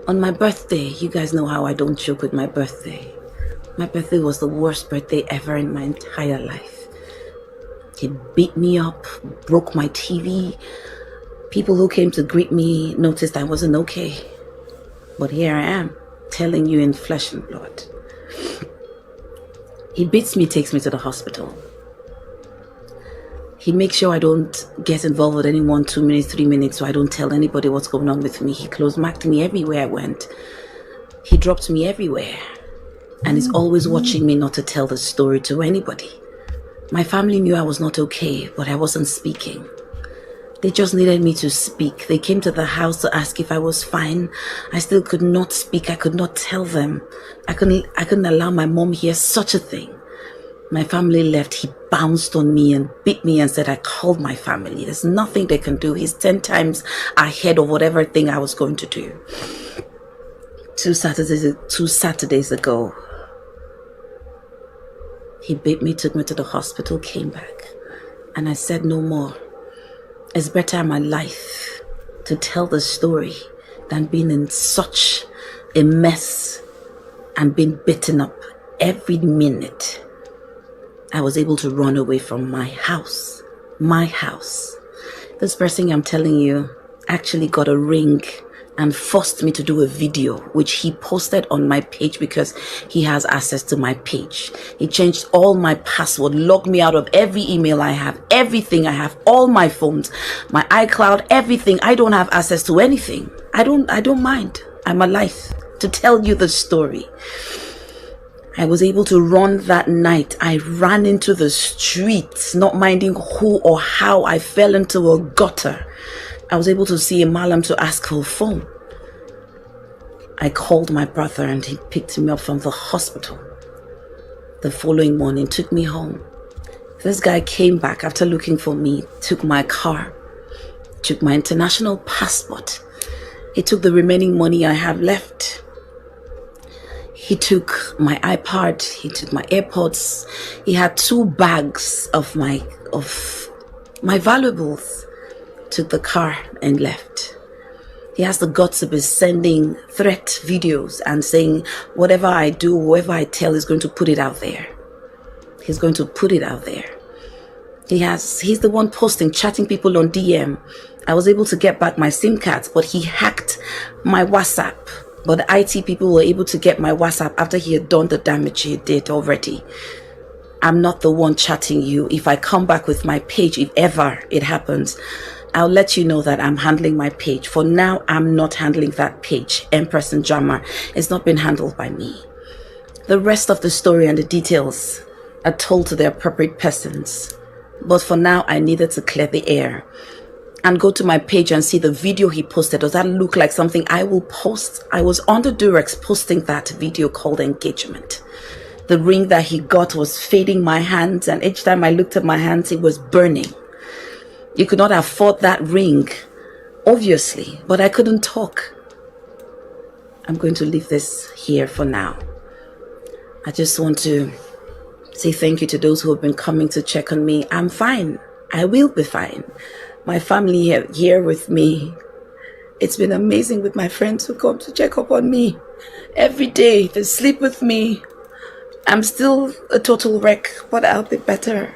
On my birthday, you guys know how I don't joke with my birthday. My birthday was the worst birthday ever in my entire life. He beat me up, broke my TV. People who came to greet me noticed I wasn't okay. But here I am, telling you in flesh and blood. He beats me, takes me to the hospital. He makes sure I don't get involved with anyone 2 minutes, 3 minutes, so I don't tell anybody what's going on with me. He close-marked me everywhere I went. He dropped me everywhere. And he's always watching me not to tell the story to anybody. My family knew I was not okay, but I wasn't speaking. They just needed me to speak. They came to the house to ask if I was fine. I still could not speak. I could not tell them. I couldn't allow my mom hear such a thing. My family left. He bounced on me and beat me and said I called my family. There's nothing they can do. He's 10 times ahead of whatever thing I was going to do. Two Saturdays ago, he beat me, took me to the hospital, came back. And I said no more. It's better in my life to tell the story than being in such a mess and being beaten up every minute. I was able to run away from my house. My house. This person I'm telling you actually got a ring and forced me to do a video, which he posted on my page because he has access to my page. He changed all my password, logged me out of every email I have, everything I have, all my phones, my iCloud, everything. I don't have access to anything. I don't mind. I'm alive to tell you the story. I was able to run that night. I ran into the streets, not minding who or how. I fell into a gutter. I was able to see a malam to ask for a phone. I called my brother and he picked me up from the hospital. The following morning, took me home. This guy came back after looking for me, took my car, took my international passport. He took the remaining money I have left. He took my iPad, he took my AirPods. He had 2 bags of my valuables. Took the car and left. He has the guts to be sending threat videos and saying whatever I do, whoever I tell is going to put it out there. He's going to put it out there. He's the one posting, chatting people on DM. I was able to get back my SIM cards, but he hacked my WhatsApp. But the IT people were able to get my WhatsApp after he had done the damage he did already. I'm not the one chatting you. If I come back with my page, if ever it happens, I'll let you know that I'm handling my page. For now, I'm not handling that page. Empress and Drama is not been handled by me. The rest of the story and the details are told to the appropriate persons. But for now, I needed to clear the air and go to my page and see the video he posted. Does that look like something I will post? I was on the Durex posting that video called Engagement. The ring that he got was fading my hands, and each time I looked at my hands, it was burning. You could not afford that ring, obviously, but I couldn't talk. I'm going to leave this here for now. I just want to say thank you to those who have been coming to check on me. I'm fine. I will be fine. My family here with me. It's been amazing with my friends who come to check up on me. Every day, they sleep with me. I'm still a total wreck, but I'll be better.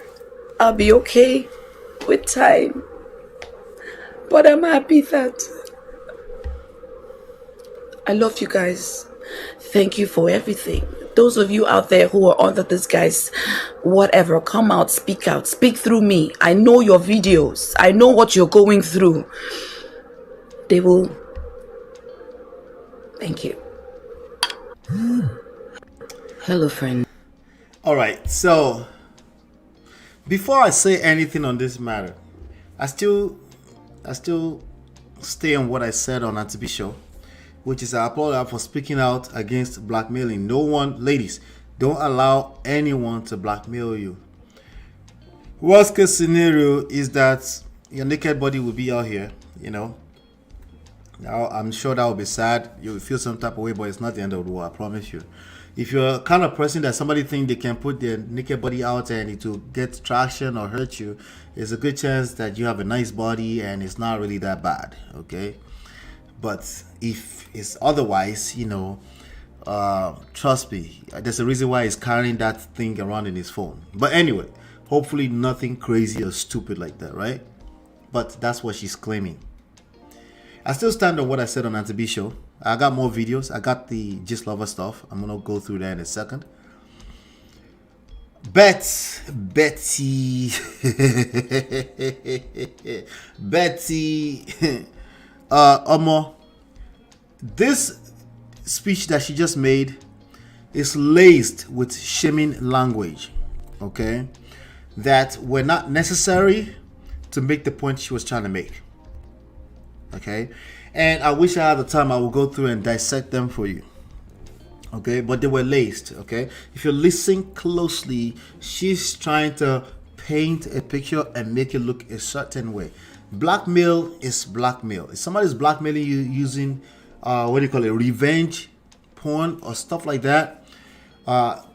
I'll be okay with time. But I'm happy that I love you guys. Thank you for everything. Those of you out there who are under this guy's whatever, come out, speak through me. I know your videos. I know what you're going through. They will. Thank you. Hello, friend. All right, so before I say anything on this matter, I still stay on what I said on Auntie B show, which is I applaud her for speaking out against blackmailing. No one, ladies, don't allow anyone to blackmail you. Worst case scenario is that your naked body will be out here, you know. Now, I'm sure that will be sad. You will feel some type of way, but it's not the end of the world, I promise you. If you're a kind of person that somebody think they can put their naked body out and it will get traction or hurt you, there's a good chance that you have a nice body and it's not really that bad, okay? But if it's otherwise, you know, trust me, there's a reason why he's carrying that thing around in his phone. But anyway, hopefully nothing crazy or stupid like that, right? But that's what she's claiming. I still stand on what I said on Auntie B show. I got more videos. I got the Gist Lover stuff. I'm gonna go through that in a second. Betty, Omo, this speech that she just made is laced with shaming language, okay, that were not necessary to make the point she was trying to make. Okay, and I wish I had the time. I will go through and dissect them for you. Okay, but they were laced. Okay, if you listen closely, she's trying to paint a picture and make it look a certain way. Blackmail is blackmail. If somebody's blackmailing you using what do you call it, revenge porn or stuff like that,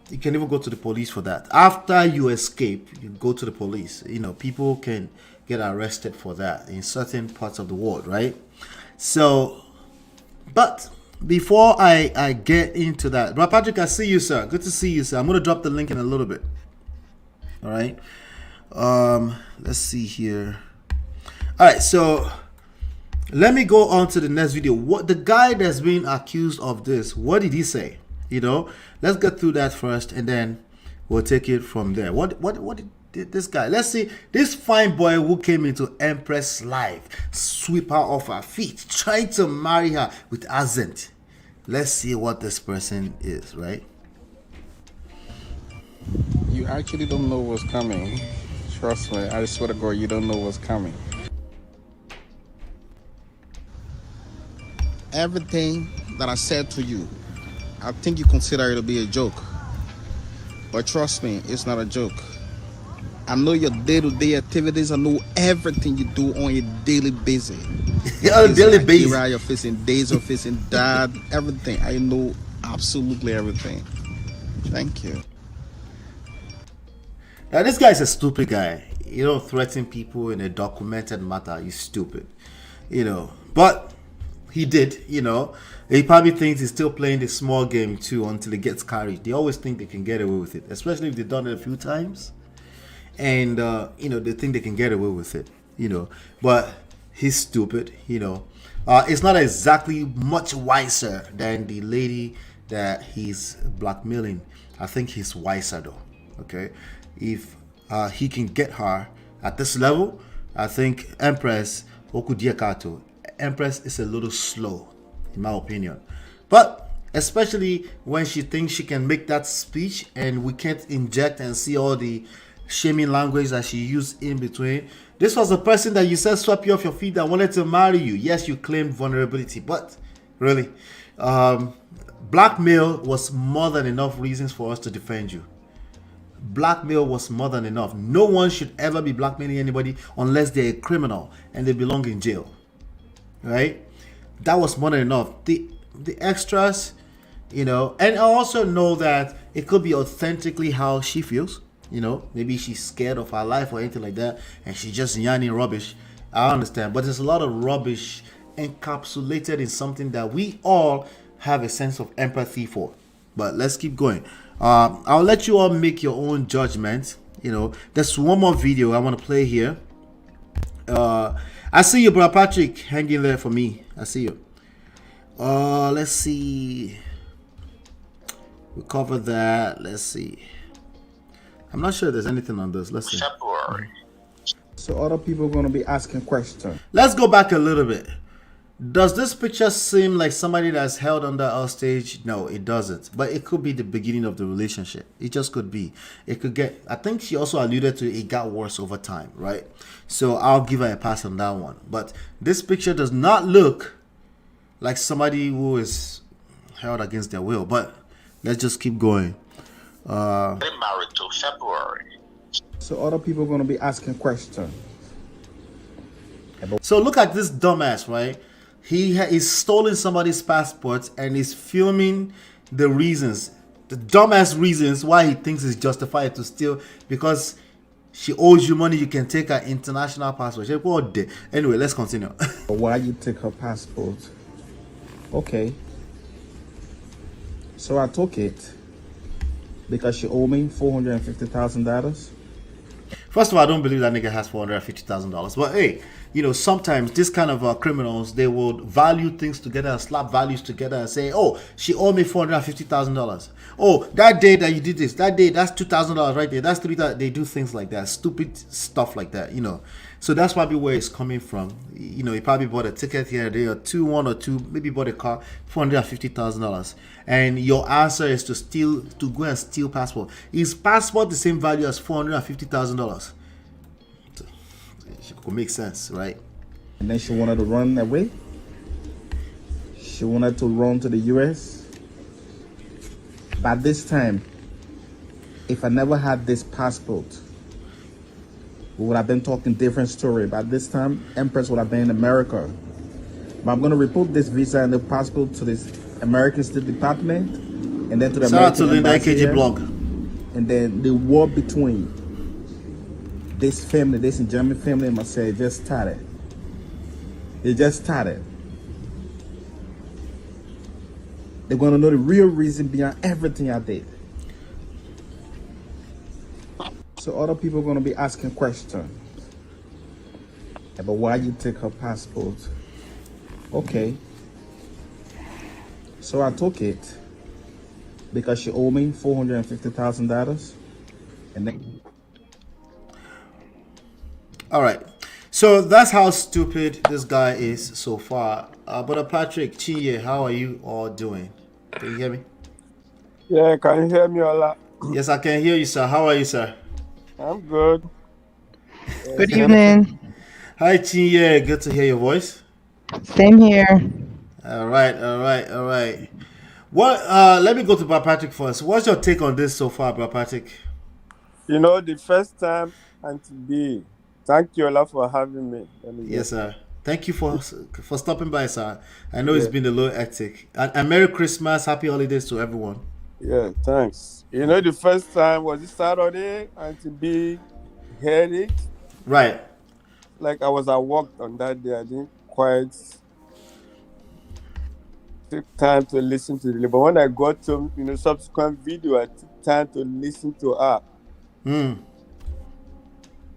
you can even go to the police for that. After you escape, you go to the police. You know, people can get arrested for that in certain parts of the world, right? So, but before I get into that, Brother Patrick, I see you, sir. Good to see you, sir. I'm gonna drop the link in a little bit. All right. Let's see here. All right, so let me go on to the next video. What the guy that's being accused of this, what did he say? You know, let's get through that first, and then we'll take it from there. What did this guy? Let's see. This fine boy who came into Empress life, sweep her off her feet, trying to marry her with accent. Let's see what this person is, right? You actually don't know what's coming. Trust me, I swear to God, you don't know what's coming. Everything that I said to you, I think you consider it to be a joke. But trust me, it's not a joke. I know your day-to-day activities. I know everything you do on a daily basis. On a daily basis. You're facing days of facing dad, everything. I know absolutely everything. Thank you. Now this guy's a stupid guy. You don't threaten people in a documented matter. He's stupid, you know. But he did, you know. He probably thinks he's still playing the small game too until he gets carried. They always think they can get away with it, especially if they've done it a few times. And you know, they think they can get away with it, you know. But he's stupid, you know. It's not exactly much wiser than the lady that he's blackmailing. I think he's wiser though. Okay, if he can get her at this level, I think Empress Okudiakato, Empress is a little slow, in my opinion. But especially when she thinks she can make that speech and we can't inject and see all the shaming language that she used in between. This was a person that you said swept you off your feet that wanted to marry you. Yes, you claimed vulnerability, but really, blackmail was more than enough reasons for us to defend you. Blackmail was more than enough. No one should ever be blackmailing anybody unless they're a criminal and they belong in jail. Right? That was more than enough. The extras, and I also know that it could be authentically how she feels. Maybe she's scared of her life or anything like that, and she's just yarning rubbish. I understand, but there's a lot of rubbish encapsulated in something that we all have a sense of empathy for. But let's keep going. I'll let you all make your own judgment. There's one more video I want to play here. I see you, bro. Patrick, hanging there for me. I see you. Let's see. We covered that. Let's see. I'm not sure there's anything on this. Let's see. February. So other people are going to be asking questions. Let's go back a little bit. Does this picture seem like somebody that's held under our stage? No, it doesn't. But it could be the beginning of the relationship. It just could be. It could get, I think she also alluded to it got worse over time, right? So I'll give her a pass on that one. But this picture does not look like somebody who is held against their will. But let's just keep going. They married till February. So other people are going to be asking questions. So look at this dumbass, right? He is stolen somebody's passport and is filming the reasons, the dumbass reasons why he thinks it's justified to steal, because she owes you money. You can take her international passport. Anyway, let's continue. Why you take her passport? Okay. So I took it because she owed me $450,000. First of all, I don't believe that nigga has $450,000. But hey, sometimes this kind of criminals, they will value things together, slap values together and say, oh, she owed me $450,000. Oh, that day that you did this, that day, that's $2,000 right there. That's $3,000. They do things like that, stupid stuff like that, So that's probably where it's coming from. He probably bought a ticket here a day or two, one or two, maybe bought a car, $450,000. And your answer is to go and steal passport. Is passport the same value as $450,000? It could make sense, right? And then she wanted to run away. She wanted to run to the US. By this time, if I never had this passport, we would have been talking different story. By this time, Empress would have been in America. But I'm going to report this visa and the passport to this American State Department, and then to the American Embassy here. blog. And then the war between this family, this German family in Marseille, just started. It just started. They're going to know the real reason behind everything I did. So other people are going to be asking questions about why you take her passport. Okay. So I took it because she owed me $450,000. And then... All right. So that's how stupid this guy is so far. Brother Patrick, Chinye, how are you all doing? Can you hear me? Yeah, can you hear me, Ola? Yes, I can hear you, sir. How are you, sir? I'm good. Good evening. Hi, Chinye. Good to hear your voice. Same here. All right. What? Let me go to Brother Patrick first. What's your take on this so far, Brother Patrick? The first time, Auntie B, thank you, Ola, for having me. Yes, sir. Thank you for stopping by, sir. I know it's been a little hectic. And Merry Christmas, Happy Holidays to everyone. Yeah, thanks. The first time was it Saturday, Auntie B heard it. Right. Like I was at work on that day. I didn't quite take time to listen to it. But when I got to subsequent video, I took time to listen to her.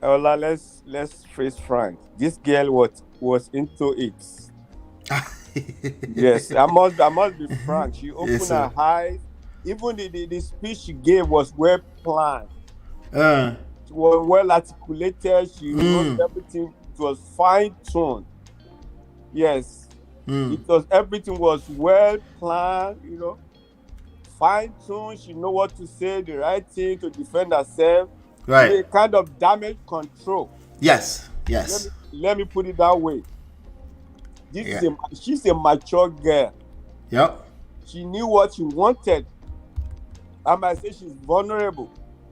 Ola, let's face frank. This girl was into it. Yes, I must be frank. She opened her eyes. Even the speech she gave was well planned. She was well articulated. She wrote everything was fine-tuned. Yes. It was, everything was well planned, fine-tuned. She know what to say, the right thing to defend herself. Right. A kind of damage control. Yes. Let me put it that way. She's a mature girl. Yep. She knew what she wanted. I might say she's vulnerable.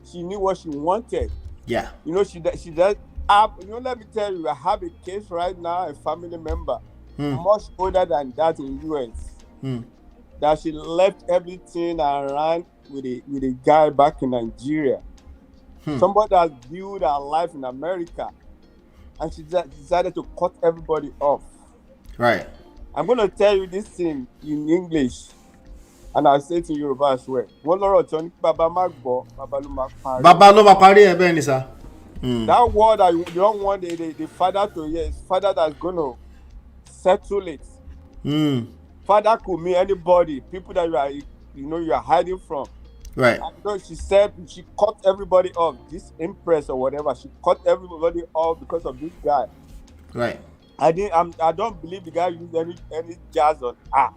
She knew what she wanted. Yeah. She does have, let me tell you, I have a case right now, a family member, much older than that in US, that she left everything and ran with a guy back in Nigeria. Somebody has built her life in America, and she decided to cut everybody off. Right. I'm going to tell you this thing in English, and I'll say it in Yoruba as well. Baba ló máa parí ẹ̀ bẹ́ẹ̀ ni sir. That word that you don't want the father to hear is father that's going to settle it. Father could mean anybody, people that you are hiding from. Right. And she said she cut everybody off. This empress or whatever, she cut everybody off because of this guy. Right. I don't believe the guy used any jazz on her.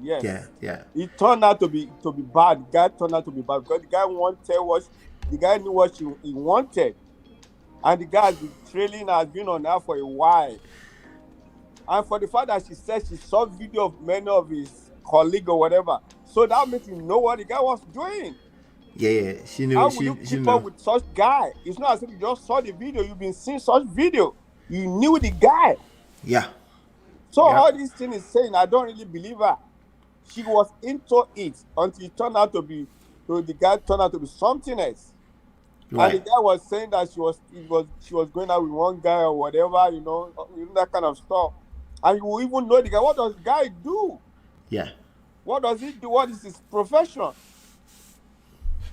Yes. Yeah. It turned out to be bad. The guy turned out to be bad because the guy knew what he wanted, and the guy has been trailing, has been on her for a while. And for the fact that she said she saw video of many of his colleagues or whatever, so that makes you know what the guy was doing. Yeah. She knew. How would you keep up with such guy? It's not as if you just saw the video. You've been seeing such video. You knew the guy. Yeah. So all this thing is saying, I don't really believe her. She was into it until it turned out to be, the guy turned out to be something else. Right. And the guy was saying that she was going out with one guy or whatever, that kind of stuff. And you will even know the guy. What does the guy do? Yeah. What does he do? What is his profession?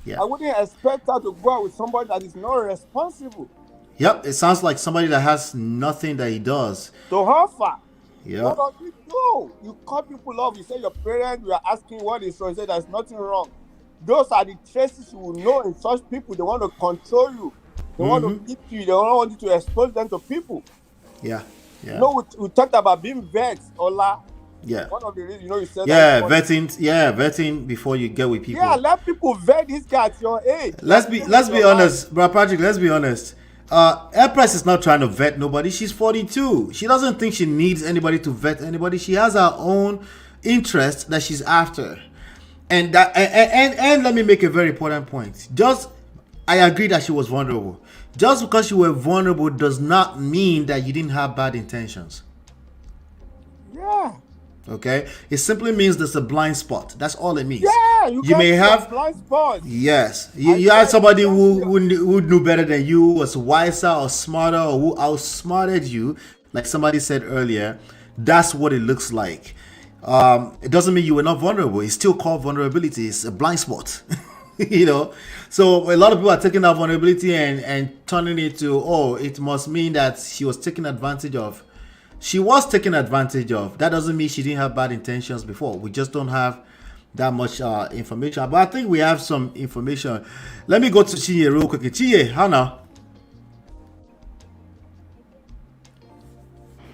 Yeah. I wouldn't expect her to go out with somebody that is not responsible. Yep. It sounds like somebody that has nothing that he does To offer. Yeah. What does he do? You cut people off. You say your parents, you are asking what is wrong. You say there's nothing wrong. Those are the traces you will know in such people. They want to control you. They want to keep you. They don't want you to expose them to people. Yeah. We talked about being vets, Ola. Yeah. One of the reasons, you said vetting before you get with people. Yeah, let people vet this guy at your age. Let's be honest, bro, Patrick. Let's be honest. Empress is not trying to vet nobody. She's 42. She doesn't think she needs anybody to vet anybody. She has her own interest that she's after. And let me make a very important point. I agree that she was vulnerable. Just because you were vulnerable does not mean that you didn't have bad intentions. Yeah. Okay? It simply means there's a blind spot. That's all it means. Yeah, you may have blind spots. Yes. You had somebody who knew better than you, was wiser or smarter, or who outsmarted you, like somebody said earlier. That's what it looks like. It doesn't mean you were not vulnerable. It's still called vulnerability. It's a blind spot. So a lot of people are taking that vulnerability and turning it to, it must mean that she was taken advantage of. She was taken advantage of. That doesn't mean she didn't have bad intentions before. We just don't have that much information. But I think we have some information. Let me go to Chiye real quick. Chiye, how now?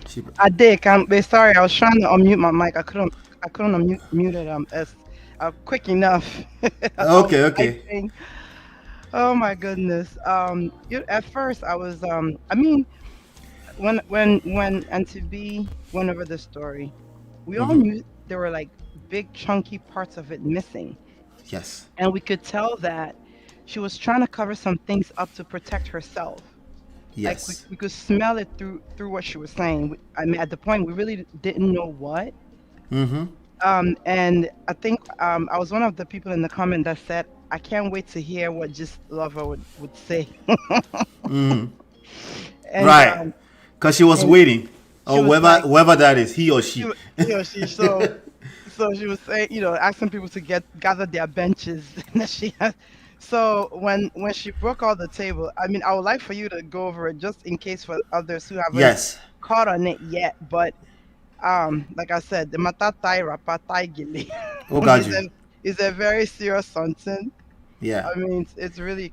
Sorry, I was trying to unmute my mic. I couldn't unmute it as quick enough. Okay. Oh my goodness. At first I was when Auntie B went over the story, we all knew there were like big chunky parts of it missing. Yes. And we could tell that she was trying to cover some things up to protect herself. Yes. Like we could smell it through what she was saying. I mean, at the point we really didn't know what. Mm-hmm. And I think I was one of the people in the comment that said, I can't wait to hear what Just Lover would say. And, right. Because she was waiting. Or whoever that is, he or she. He or she. So she was saying, asking people to gather their benches. So when she broke out the table, I mean, I would like for you to go over it just in case for others who haven't caught on it yet. But like I said, the matatai rapatai gili is a very serious something. Yeah. I mean, it's really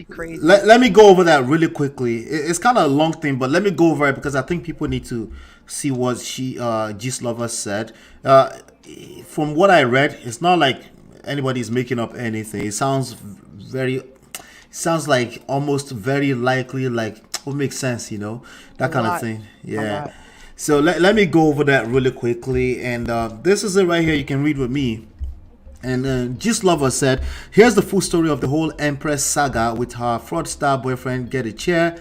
crazy. Let me go over that really quickly. It's kind of a long thing, but let me go over it because I think people need to see what Gist Lover said. From what I read, it's not like anybody's making up anything. It sounds like almost very likely, like what makes sense, that A kind of lot. thing. A Yeah. lot. So let me go over that really quickly, and this is it right here. You can read with me. And Gist Lover said, here's the full story of the whole Empress saga with her fraudster boyfriend. Get a chair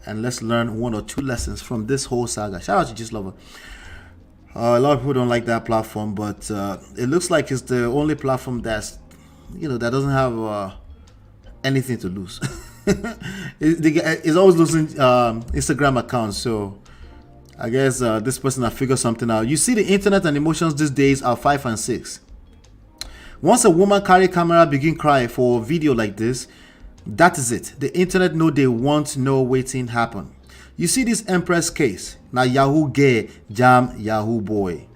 and let's learn 1 or 2 lessons from this whole saga. Shout out to Gist Lover. A lot of people don't like that platform, but it looks like it's the only platform that's, that doesn't have anything to lose. It's always losing Instagram accounts, so I guess this person has figured something out. You see, the internet and emotions these days are 5 and 6. Once a woman carry camera begin cry for a video like this, that is it. The internet know they want no waiting happen. You see this Empress case. Now Yahoo gay jam Yahoo boy.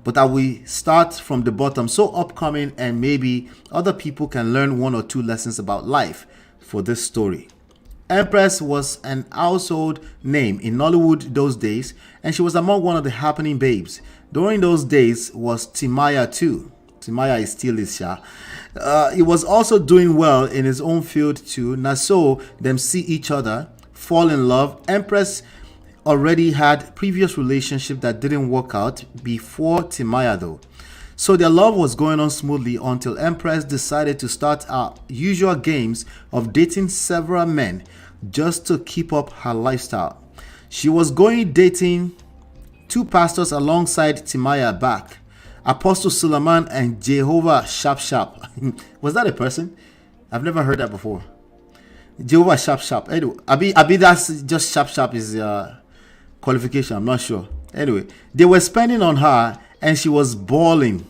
But I will start from the bottom so upcoming and maybe other people can learn 1 or 2 lessons about life for this story. Empress was an household name in Nollywood those days, and she was among one of the happening babes. During those days was Timaya too. Timaya is still his sha. He was also doing well in his own field too. Now so them see each other, fall in love. Empress already had previous relationship that didn't work out before Timaya though. So their love was going on smoothly until Empress decided to start her usual games of dating several men just to keep up her lifestyle. She was going dating 2 pastors alongside Timaya back. Apostle Suleiman and Jehovah Sharp Sharp. Was that a person? I've never heard that before. Jehovah Sharp Sharp. Anyway, Abi that's just Sharp Sharp is qualification. I'm not sure. Anyway, they were spending on her and she was bawling.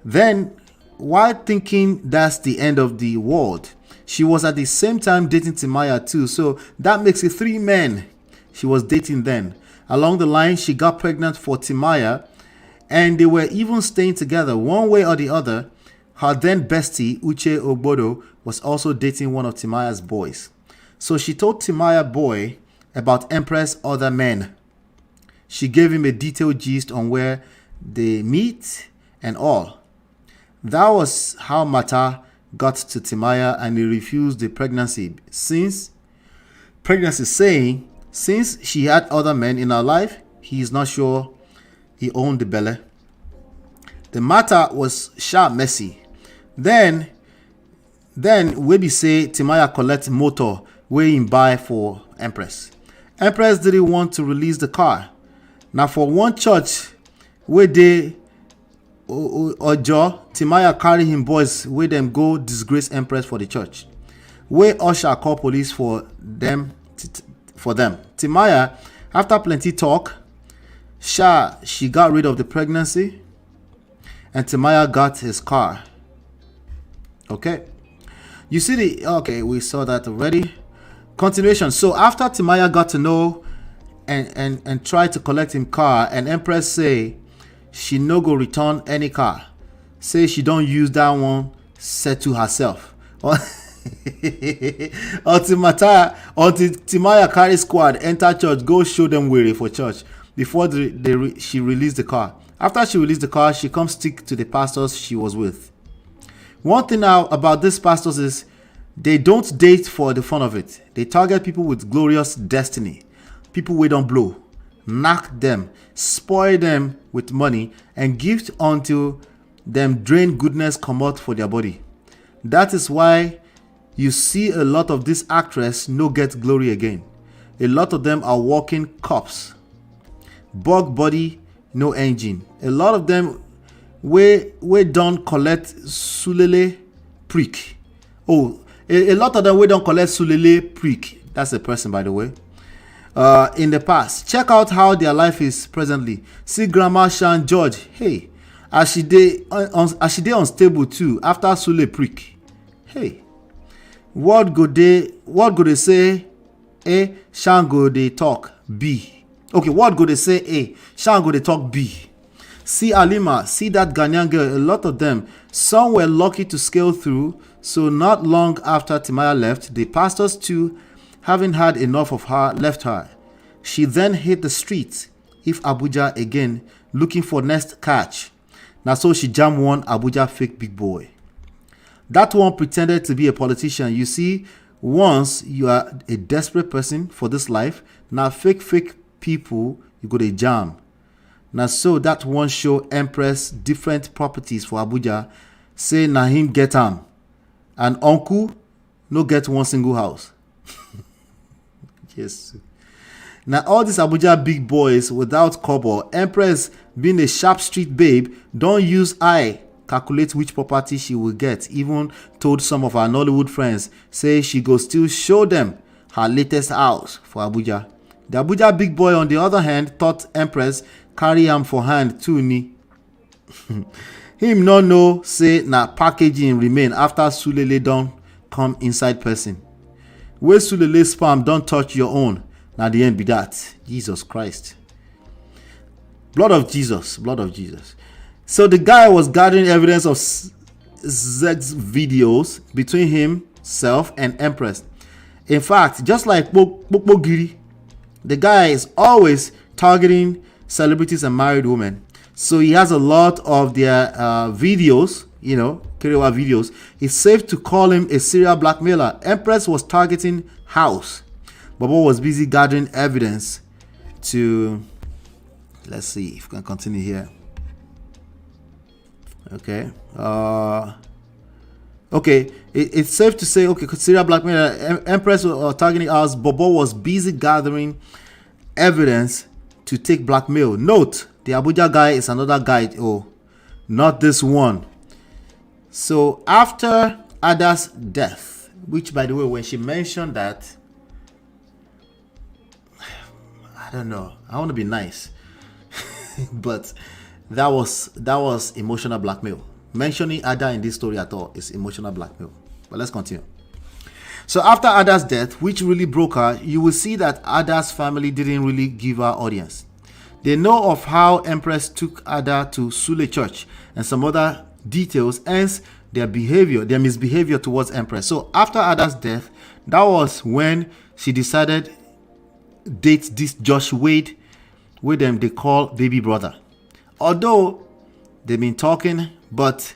Then, while thinking that's the end of the world, she was at the same time dating Timaya too. So that makes it 3 men she was dating then. Along the line, she got pregnant for Timaya. And they were even staying together one way or the other. Her then bestie, Uche Obodo, was also dating one of Timaya's boys. So she told Timaya boy about Empress' other men. She gave him a detailed gist on where they meet and all. That was how Mata got to Timaya and he refused the pregnancy. Saying, since she had other men in her life, he is not sure he owned the belly. The matter was sharp messy. Then we be say Timaya collect motor wey him buy for Empress. Empress didn't want to release the car. Now for one church where they Ojo, Timaya carry him boys where them go disgrace Empress for the church. Where Usher call police for them. Timaya, after plenty talk, she got rid of the pregnancy and Timaya got his car. Okay. You see we saw that already. Continuation. So after Timaya got to know and tried to collect him car and Empress say she no go return any car. Say she don't use that one, settle herself. Until Timaya carry squad enter church, go show them weary for church before she released the car. After she released the car, she come stick to the pastors she was with. One thing now about these pastors is they don't date for the fun of it. They target people with glorious destiny. People we don't blow. Knock them, spoil them with money, and gift until them drain goodness come out for their body. That is why you see a lot of these actresses no get glory again. A lot of them are walking cops. Bug body, no engine. A lot of them we don't collect sulele prick. Oh, a lot of them we don't collect sulele prick. That's a person, by the way. In the past, check out how their life is presently. See Grandma Shan George. Hey, as she dey unstable too after sule prick. Hey, what go they say? A Shan go they talk B. Okay, what go they say? A Shan go they talk B. See Alima, see that Ghanaian girl, a lot of them. Some were lucky to scale through, So not long after Timaya left, the pastors too, having had enough of her, left her. She then hit the streets, if Abuja again, looking for next catch. Now so she jammed one Abuja fake big boy. That one pretended to be a politician. You see, once you are a desperate person for this life, now fake people, you go to jam. Now so that one show Empress different properties for Abuja, say na him get am. And uncle no get one single house. Yes. Now all these Abuja big boys without kobo, Empress being a sharp street babe, don't use eye calculate which property she will get. Even told some of her Nollywood friends, say she go still show them her latest house for Abuja. The Abuja big boy on the other hand thought Empress carry him for hand too ni. Him no know say na packaging remain after Sulele don come inside person. Where Sulele spam don't touch your own. Now the end be that. Jesus Christ. Blood of Jesus. Blood of Jesus. So the guy was gathering evidence of sex videos between himself and Empress. In fact, just like Bokbogiri, the guy is always targeting celebrities and married women. So he has a lot of their videos, Kerewa videos. It's safe to call him a serial blackmailer. Empress was targeting house. Bobo was busy gathering evidence to, let's see if we can continue here. Okay. Okay. It's safe to say, okay, serial blackmailer. Empress was targeting house. Bobo was busy gathering evidence to take blackmail. Note, the Abuja guy is another guy. Oh, not this one. So after Ada's death, which by the way, when she mentioned that, I don't know, I want to be nice, but that was emotional blackmail. Mentioning Ada in this story at all is emotional blackmail. But let's continue. So after Ada's death, which really broke her, you will see that Ada's family didn't really give her audience. They know of how Empress took Ada to Sule Church and some other details, hence their misbehavior towards Empress. So after Ada's death, that was when she decided date this Josh Wade, with them they call baby brother. Although they've been talking, but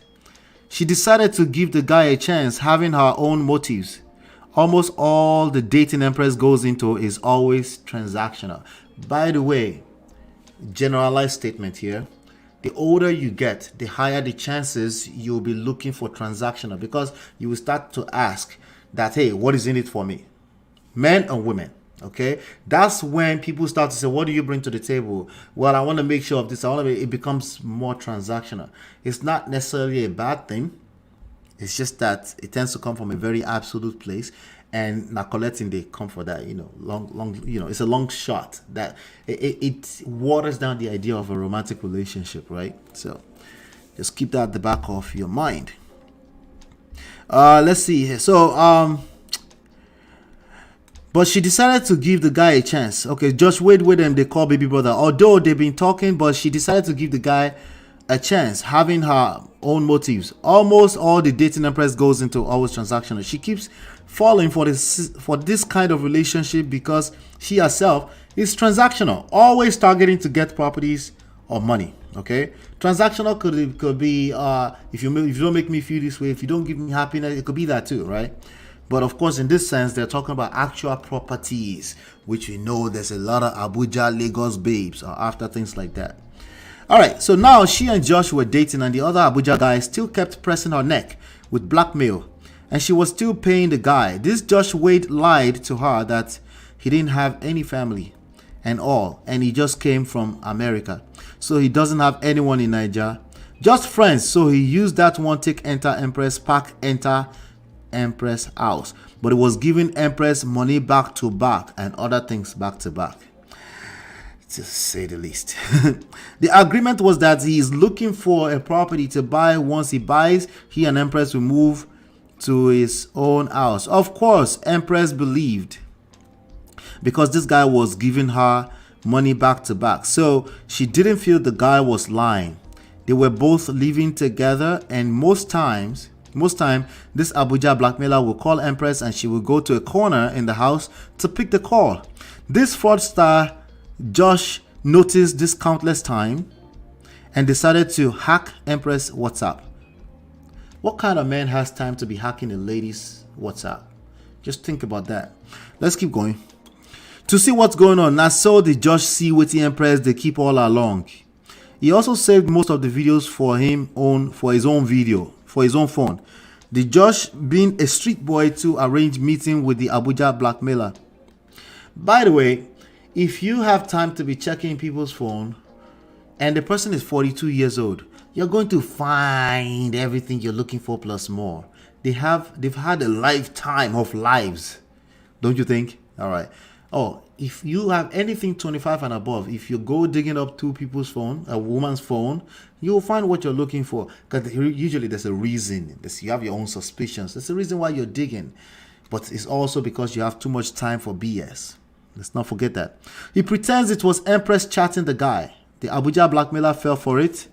she decided to give the guy a chance, having her own motives. Almost all the dating Empress goes into is always transactional. By the way, generalized statement here. The older you get, the higher the chances you'll be looking for transactional, because you will start to ask that, hey, what is in it for me? Men and women. Okay, that's when people start to say, what do you bring to the table? Well, I want to make sure of this. It becomes more transactional. It's not necessarily a bad thing. It's just that it tends to come from a very absolute place, and now collecting they come for that, long, it's a long shot that it waters down the idea of a romantic relationship, right? So just keep that at the back of your mind. Let's see here. So but she decided to give the guy a chance. Okay, Josh Wade with them, they call baby brother. Although they've been talking, but she decided to give the guy a chance, having her own motives. Almost all the dating Empress goes into always transactional. She keeps falling for this kind of relationship because she herself is transactional, always targeting to get properties or money. Okay, transactional could be if you don't make me feel this way, if you don't give me happiness, it could be that too, right? But of course, in this sense, they're talking about actual properties, which we know there's a lot of Abuja, Lagos babes are after things like that. All right, so now she and Josh were dating, and the other Abuja guy still kept pressing her neck with blackmail, and she was still paying the guy. This Josh Wade lied to her that he didn't have any family and all, and he just came from America, so he doesn't have anyone in Nigeria, just friends. So he used that one take enter Empress, pack enter Empress house, but it was giving Empress money back to back and other things back to back, to say the least. The agreement was that he is looking for a property to buy. Once he buys, he and Empress will move to his own house. Of course, Empress believed, because this guy was giving her money back to back, so she didn't feel the guy was lying. They were both living together, and most times Most time, this Abuja blackmailer will call Empress and she will go to a corner in the house to pick the call. This fraudster, Josh, noticed this countless time and decided to hack Empress WhatsApp. What kind of man has time to be hacking a lady's WhatsApp? Just think about that. Let's keep going. To see what's going on, now so the Josh see with the Empress they keep all along. He also saved most of the videos for his own phone. The Josh being a street boy to arrange meeting with the Abuja blackmailer. By the way, if you have time to be checking people's phone and the person is 42 years old, you're going to find everything you're looking for plus more. They've had a lifetime of lives, don't you think? All right. Oh, if you have anything 25 and above, if you go digging up two people's phone, a woman's phone, you'll find what you're looking for. Because usually there's a reason. You have your own suspicions. There's a reason why you're digging. But it's also because you have too much time for BS. Let's not forget that. He pretends it was Empress chatting the guy. The Abuja blackmailer fell for it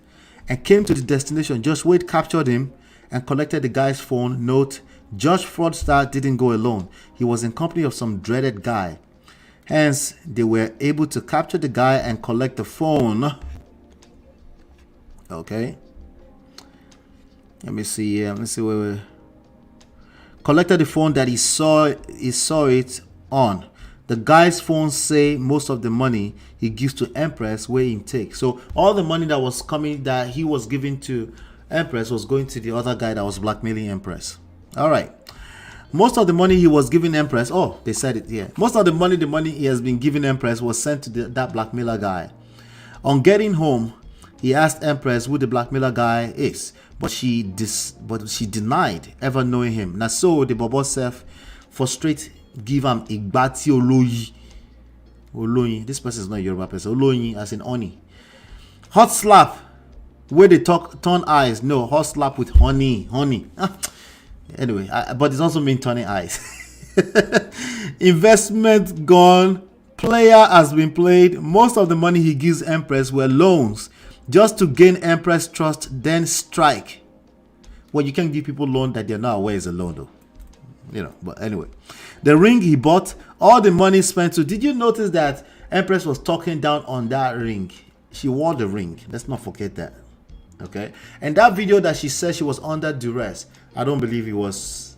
and came to the destination. Josh Wade captured him and collected the guy's phone. Note, Josh fraudster didn't go alone. He was in company of some dreaded guy. Hence, they were able to capture the guy and collect the phone. Okay. Let me see here. Let's see where we collected the phone that he saw it on. The guy's phone say most of the money he gives to Empress where he takes. So all the money that was coming that he was giving to Empress was going to the other guy that was blackmailing Empress. All right. Most of the money he was giving Empress, oh, they said it here. Most of the money he has been giving Empress was sent to that blackmailer guy. On getting home, he asked Empress who the blackmailer guy is, but she denied ever knowing him. Now so the bobo self frustrate give him igbati oloyi. Oloyi. This person is not a Yoruba person. Oloyi as in oni. Hot slap. Where they turn eyes. No, hot slap with honey. Anyway, but it's also mean turning eyes. Investment gone. Player has been played. Most of the money he gives Empress were loans just to gain Empress trust, then strike. Well, you can't give people loan that they're not aware is a loan though. You know, but anyway. The ring he bought, all the money spent to. Did you notice that Empress was talking down on that ring? She wore the ring. Let's not forget that. Okay. And that video that she said she was under duress, I don't believe it was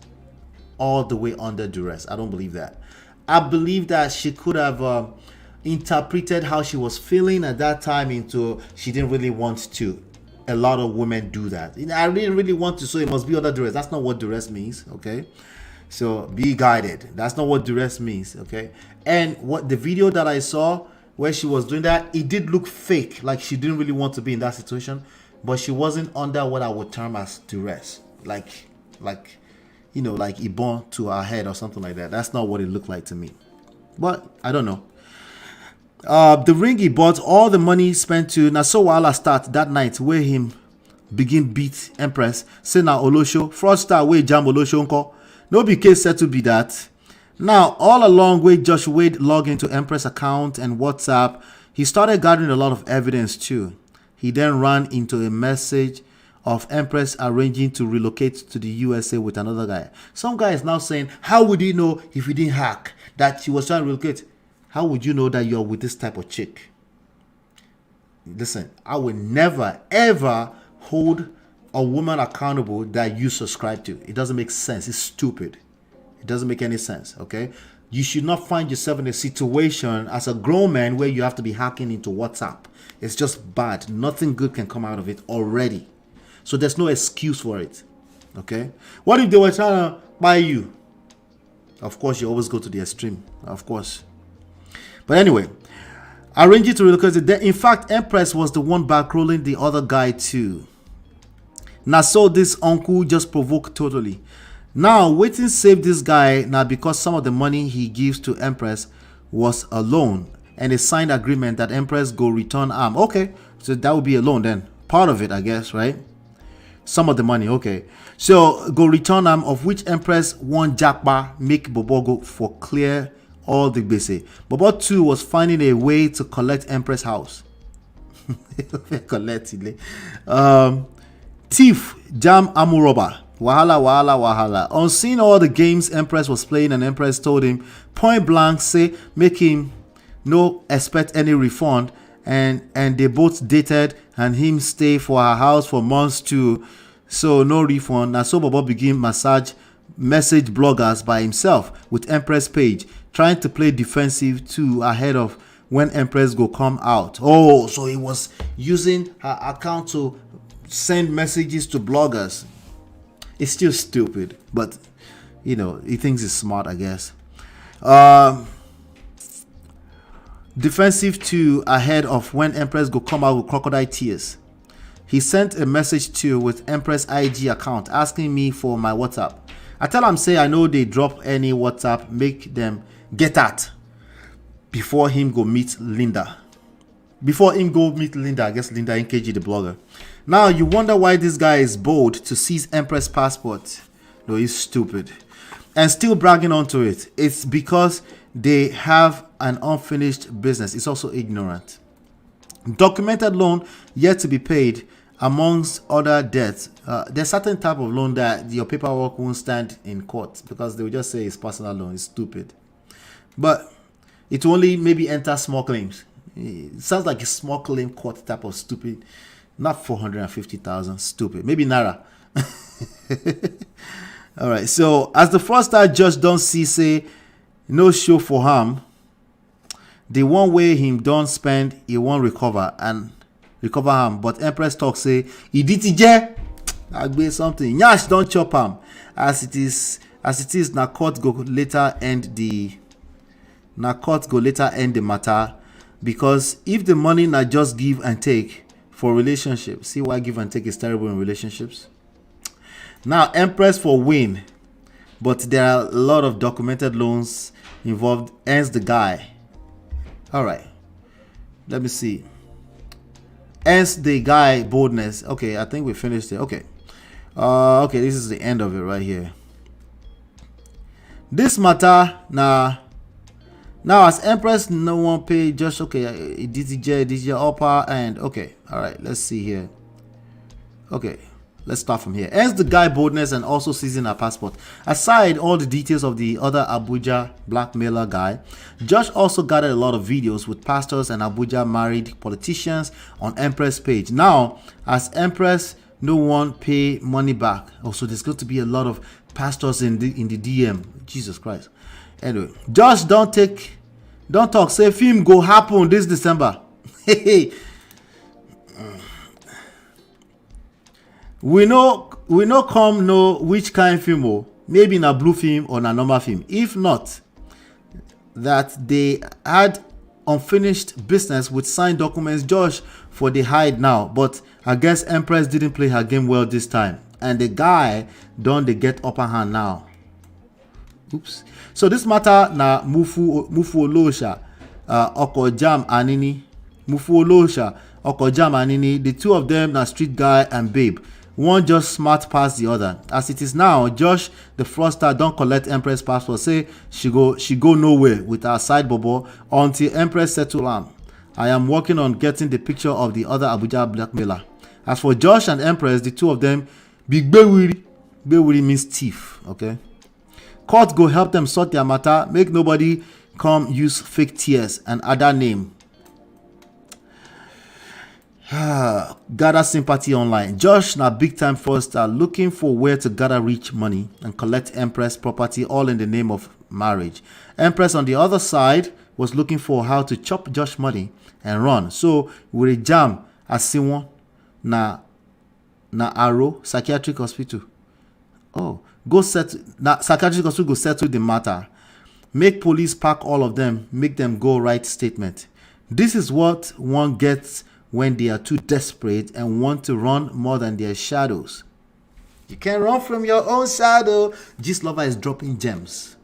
all the way under duress. I don't believe that. I believe that she could have interpreted how she was feeling at that time into she didn't really want to. A lot of women do that. I didn't really want to, so it must be under duress. That's not what duress means. Okay. So be guided. That's not what duress means. Okay. And what the video that I saw where she was doing that, it did look fake. Like she didn't really want to be in that situation. But she wasn't under what I would term as duress, like you know, like Ibon to her head or something like that. That's not what it looked like to me. But I don't know. The ring he bought, all the money spent to. Now so while I start that night where him begin beat Empress, say now Olosho fraudster way jam Olosho nko. No be case said to be that. Now all along where Josh Wade log into Empress account and WhatsApp, he started gathering a lot of evidence too. He then ran into a message of Empress arranging to relocate to the USA with another guy. Some guy is now saying, how would he know if he didn't hack that she was trying to relocate? How would you know that you're with this type of chick? Listen, I would never, ever hold a woman accountable that you subscribe to. It doesn't make sense. It's stupid. It doesn't make any sense, okay? You should not find yourself in a situation as a grown man where you have to be hacking into WhatsApp. It's just bad. Nothing good can come out of it already. So there's no excuse for it. Okay? What if they were trying to buy you? Of course, you always go to the extreme. Of course. But anyway, arranging to relocate. In fact, Empress was the one bankrolling the other guy too. Now, so this uncle just provoked totally. Now, waiting save this guy now because some of the money he gives to Empress was a loan. And a signed agreement that Empress go return arm. Okay, so that would be a loan then. Part of it, I guess, right? Some of the money, okay. So go return arm of which Empress won Jakba make Bobogo for clear all the basic. Bobo too was finding a way to collect Empress house. Thief Jam Amuroba Wahala, wahala, wahala. On seeing all the games Empress was playing, and Empress told him point blank, say, make him no expect any refund. And they both dated, and him stay for her house for months too. So no refund. Now so Bobo begin message bloggers by himself with Empress page, trying to play defensive too ahead of when Empress go come out. Oh, so he was using her account to send messages to bloggers. It's still stupid, but you know, he thinks it's smart, I guess. Defensive too ahead of when Empress go come out with crocodile tears. He sent a message to with Empress IG account asking me for my WhatsApp. I tell him say I know they drop any WhatsApp, make them get at before him go meet Linda. I guess Linda NKG the blogger. Now you wonder why this guy is bold to seize Empress passport. No, he's stupid. And still bragging onto it. It's because they have an unfinished business. It's also ignorant. Documented loan yet to be paid amongst other debts. There's certain type of loan that your paperwork won't stand in court because they will just say it's personal loan. It's stupid. But it will only maybe enter small claims. It sounds like a small claim court type of stupid. Not 450,000. Stupid. Maybe Naira. All right. So as the fraudster judge don't see say no show for harm, the one way him don't spend he won't recover harm. But Empress talk say he did it. I gbe something. Nyash don't chop him. As it is na court go later end the matter, because if the money na just give and take for relationships, see why give and take is terrible in relationships. Now Empress for win, but there are a lot of documented loans involved. Ends the guy. All right, let me see. Ends the guy boldness. Okay, I think we finished it. Okay, okay, this is the end of it right here. This matter now as Empress no one pay, just okay. DTJ upper and okay. All right, let's see here. Okay, let's start from here. Ends the guy boldness and also seizing her passport. Aside all the details of the other Abuja blackmailer guy, Josh also gathered a lot of videos with pastors and Abuja married politicians on Empress page. Now, as Empress no one pay money back. Also, there's going to be a lot of pastors in the DM. Jesus Christ. Anyway, Josh don't talk. Say film go happen this December. Hey. We know come know which kind film, oh, maybe in a blue film or a normal film. If not, that they had unfinished business with signed documents. Josh for the hide now, but I guess Empress didn't play her game well this time, and the guy don't they get upper hand now. Oops. So this matter na Mufu Olosha, Okojam Anini, Mufu Olosha, Okojam Anini. The two of them na street guy and babe. One just smart past the other. As it is now, Josh the fraudster don't collect Empress passport. Say she go nowhere with her side bobo until Empress settle am. I am working on getting the picture of the other Abuja blackmailer. As for Josh and Empress, the two of them big bewiri. Bewiri means thief. Okay. Court go help them sort their matter. Make nobody come use fake tears and other name. Gather sympathy online. Josh na big time fraudster looking for where to gather rich money and collect Empress property, all in the name of marriage. Empress on the other side was looking for how to chop Josh money and run. So with a jam asiwon na Arrow psychiatric hospital. Oh, go settle na psychiatric hospital go settle the matter. Make police pack all of them, make them go write statement. This is what one gets when they are too desperate and want to run more than their shadows. You can't run from your own shadow. Gist Lover is dropping gems.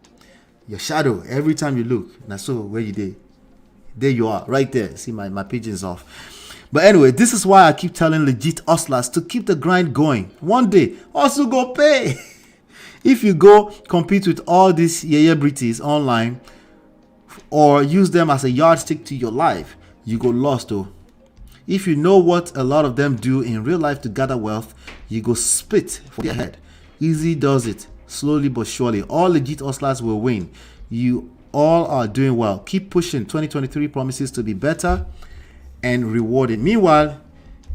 Your shadow, every time you look. Now so where you there? There you are, right there. See my pigeon's off. But anyway, this is why I keep telling legit hustlers to keep the grind going. One day, also go pay. If you go compete with all these yeye online or use them as a yardstick to your life, you go lost though. If you know what a lot of them do in real life to gather wealth, you go spit for their head. Easy does it. Slowly but surely. All legit hustlers will win. You all are doing well. Keep pushing. 2023 promises to be better and rewarding. Meanwhile,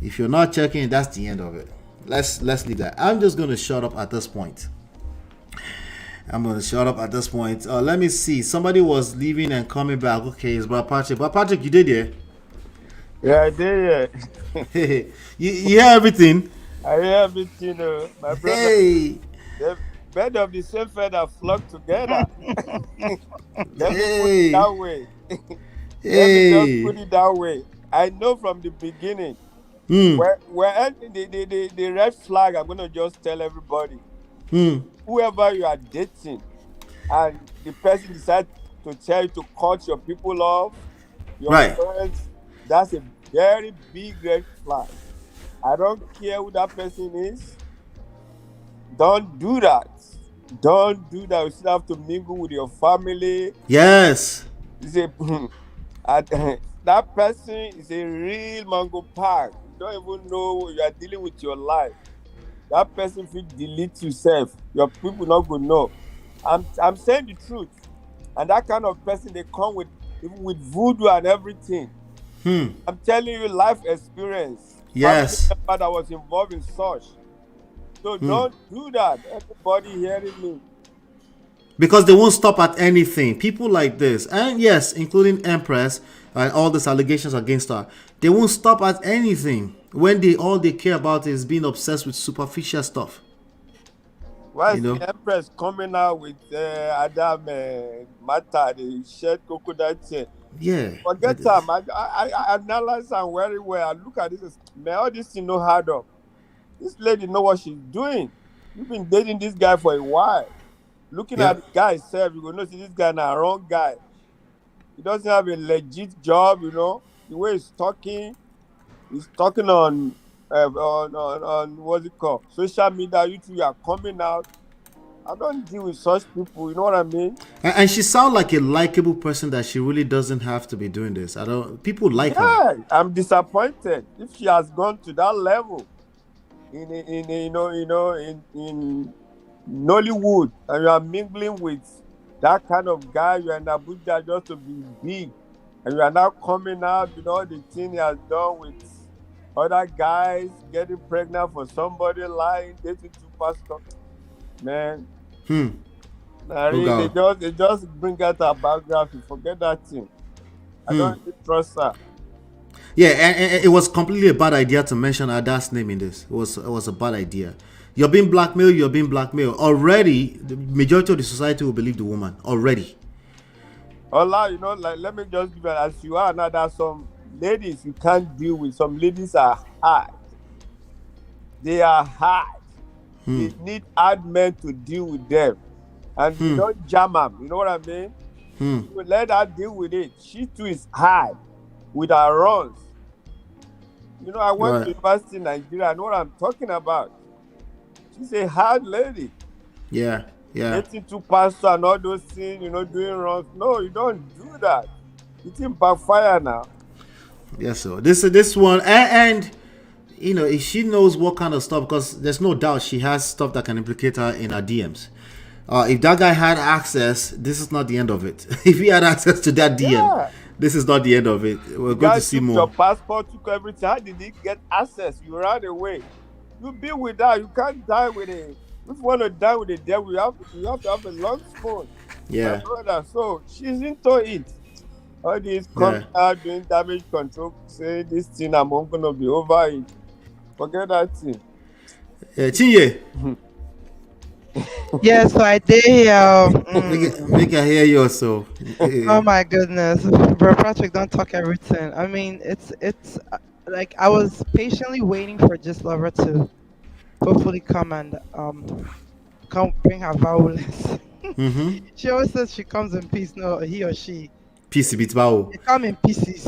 if you're not checking, that's the end of it. Let's leave that. I'm just going to shut up at this point. Let me see. Somebody was leaving and coming back. Okay, it's Brother Patrick. Brother Patrick, you did it? Yeah, I did. Yeah. you hear everything? I hear everything. My brother. Hey. The bird of the same feather flock together. Let me put Hey. it that way. Let me Hey. just put it that way. I know from the beginning. Where the red flag, I'm gonna just tell everybody. Whoever you are dating, and the person decides to tell you to cut your people off, your Right. friends, that's a very big red flag. I don't care who that person is. Don't do that. Don't do that. You still have to mingle with your family. Yes. It's that person is a real mango pack. You don't even know you are dealing with your life. That person will delete yourself. Your people not gonna know. I'm saying the truth. And that kind of person, they come with even with voodoo and everything. I'm telling you, life experience. Yes. Family member that was involved in such. So don't do that. Everybody hearing me. Because they won't stop at anything. People like this, and yes, including Empress and all these allegations against her, they won't stop at anything when all they care about is being obsessed with superficial stuff. Why is the Empress coming out with Adam Mata, the shed crocodile chain? Yeah. Forget them. I analyze them very well. I look at this. Man, all this thing no hard up. This lady know what she's doing. You've been dating this guy for a while. Looking at the guy itself, you go know see this guy na wrong guy. He doesn't have a legit job, you know. The way he's talking on what's it called? Social media. You two are coming out. I don't deal with such people. You know what I mean? And she sounds like a likable person that she really doesn't have to be doing this. People like her. Yeah, I'm disappointed if she has gone to that level in Nollywood and you are mingling with that kind of guy. You are in Abuja just to be big, and you are now coming out with all the thing he has done with other guys, getting pregnant for somebody, lying, dating two pastors. Man, they just bring out her biography. Forget that thing. I don't really trust her. Yeah, and it was completely a bad idea to mention her dad's name in this. It was a bad idea. You're being blackmailed. Already, the majority of the society will believe the woman. Already. Allah, let me just give it as you are now. There's some ladies you can't deal with. Some ladies are hard. They are hard. They need hard men to deal with them. And you don't jam them. You know what I mean? You let her deal with it. She too is hard with her runs. I went to university in Nigeria. I know what I'm talking about. She's a hard lady. Yeah. Getting to pastor and all those things, doing wrong. No, you don't do that. It can backfire now. Yes, so this one, and if she knows what kind of stuff, because there's no doubt she has stuff that can implicate her in her DMs. If that guy had access, this is not the end of it. If he had access to that DM, this is not the end of it. We're going to see more. Your passport, took everything. How did he get access? You ran away. You be with that. You can't die with it. If you want to die with the devil, you have to have a long spoon. Yeah. So she's into it. All these coming out doing damage control, say this thing, I'm going to be over it. Forget that thing. Chinye. Yeah, so I did. Make her hear you also. Oh my goodness, Bro Patrick, don't talk everything. I mean, it's like I was patiently waiting for Just Lover to hopefully come and come bring her violence. She always says she comes in peace. No, he or she. Peace beats bow. They come in pieces.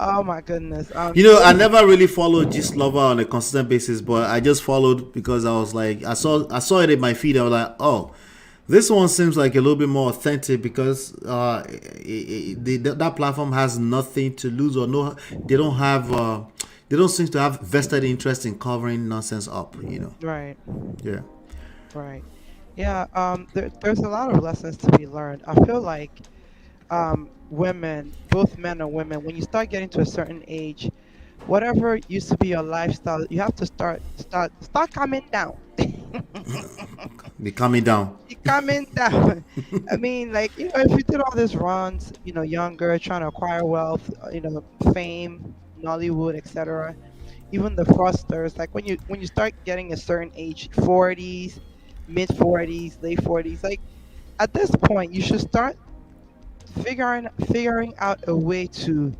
Oh my goodness. I never really followed Gist Lover on a consistent basis, but I just followed because I was like, I saw it in my feed. I was like, oh, this one seems like a little bit more authentic because that platform has nothing to lose or no, they don't have they don't seem to have vested interest in covering nonsense up. Right. Yeah. Right. Yeah. There's a lot of lessons to be learned. I feel like women, both men and women, when you start getting to a certain age, whatever used to be your lifestyle, you have to start calming down. They coming down. You calming down. I mean, like, if you did all these runs, younger, trying to acquire wealth, fame, Nollywood, etc. Even the frosters, like when you start getting a certain age, 40s, mid 40s, late 40s, like at this point, you should start figuring out a way to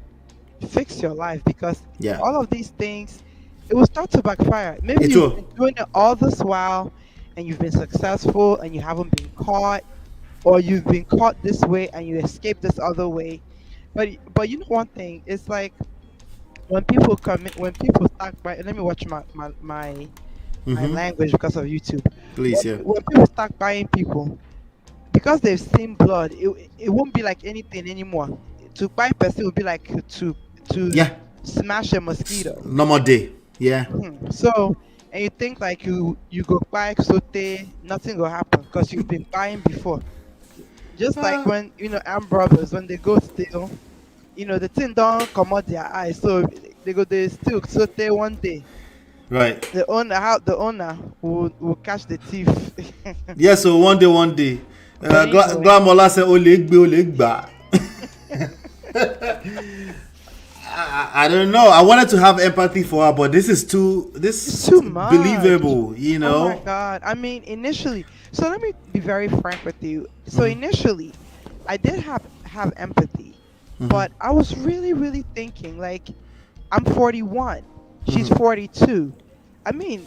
fix your life, because Yeah. all of these things, it will start to backfire. Maybe It you've been will. doing it all this while and you've been successful and you haven't been caught, or you've been caught this way and you escaped this other way. But one thing, it's like when people start by, let me watch my Mm-hmm. language because of YouTube. Please, yeah. When people start buying people, because they've seen blood, it won't be like anything anymore. To buy person will be like to Yeah. smash a mosquito. No more day. Yeah. So, and you think like you go buy sote, nothing will happen because you've been buying before. Just like when Am brothers, when they go steal, the thing don't come out their eyes, so they steal sote one day. Right. The owner will catch the thief. Yeah, so one day. But anyway, Glamola said, Olegba. I don't know. I wanted to have empathy for her, but this is it's too much. believable, Oh my God. I mean, initially, so let me be very frank with you. So initially, I did have empathy, but I was really, really thinking like, I'm 41, she's 42. I mean,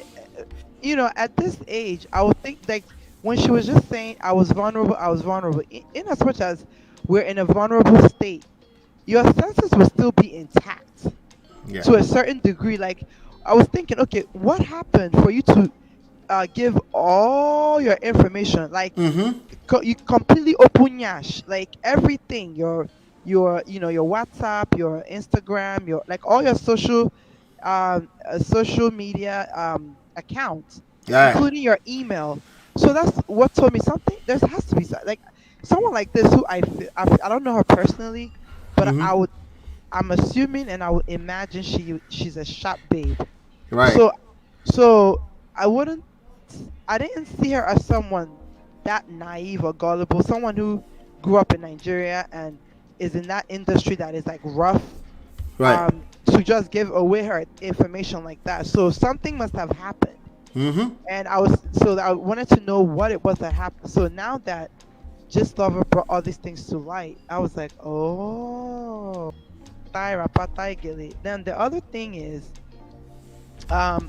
at this age, I would think like when she was just saying I was vulnerable, in as much as we're in a vulnerable state, your senses will still be intact Yeah. to a certain degree. Like, I was thinking, okay, what happened for you to give all your information? Like, Mm-hmm. you completely open yash, like everything, your WhatsApp, your Instagram, your like all your social media accounts, Yeah. including your email. So that's what told me something. There has to be like someone like this who I don't know her personally, but Mm-hmm. I'm assuming and I would imagine she's a sharp babe. Right. So so I wouldn't I didn't see her as someone that naive or gullible, someone who grew up in Nigeria and is in that industry that is like rough, Right. to just give away her information like that. So something must have happened. Mm-hmm. And I wanted to know what it was that happened. So now that Just Lover brought all these things to light, I was like, oh, Tyra, patay gili. Then the other thing is, I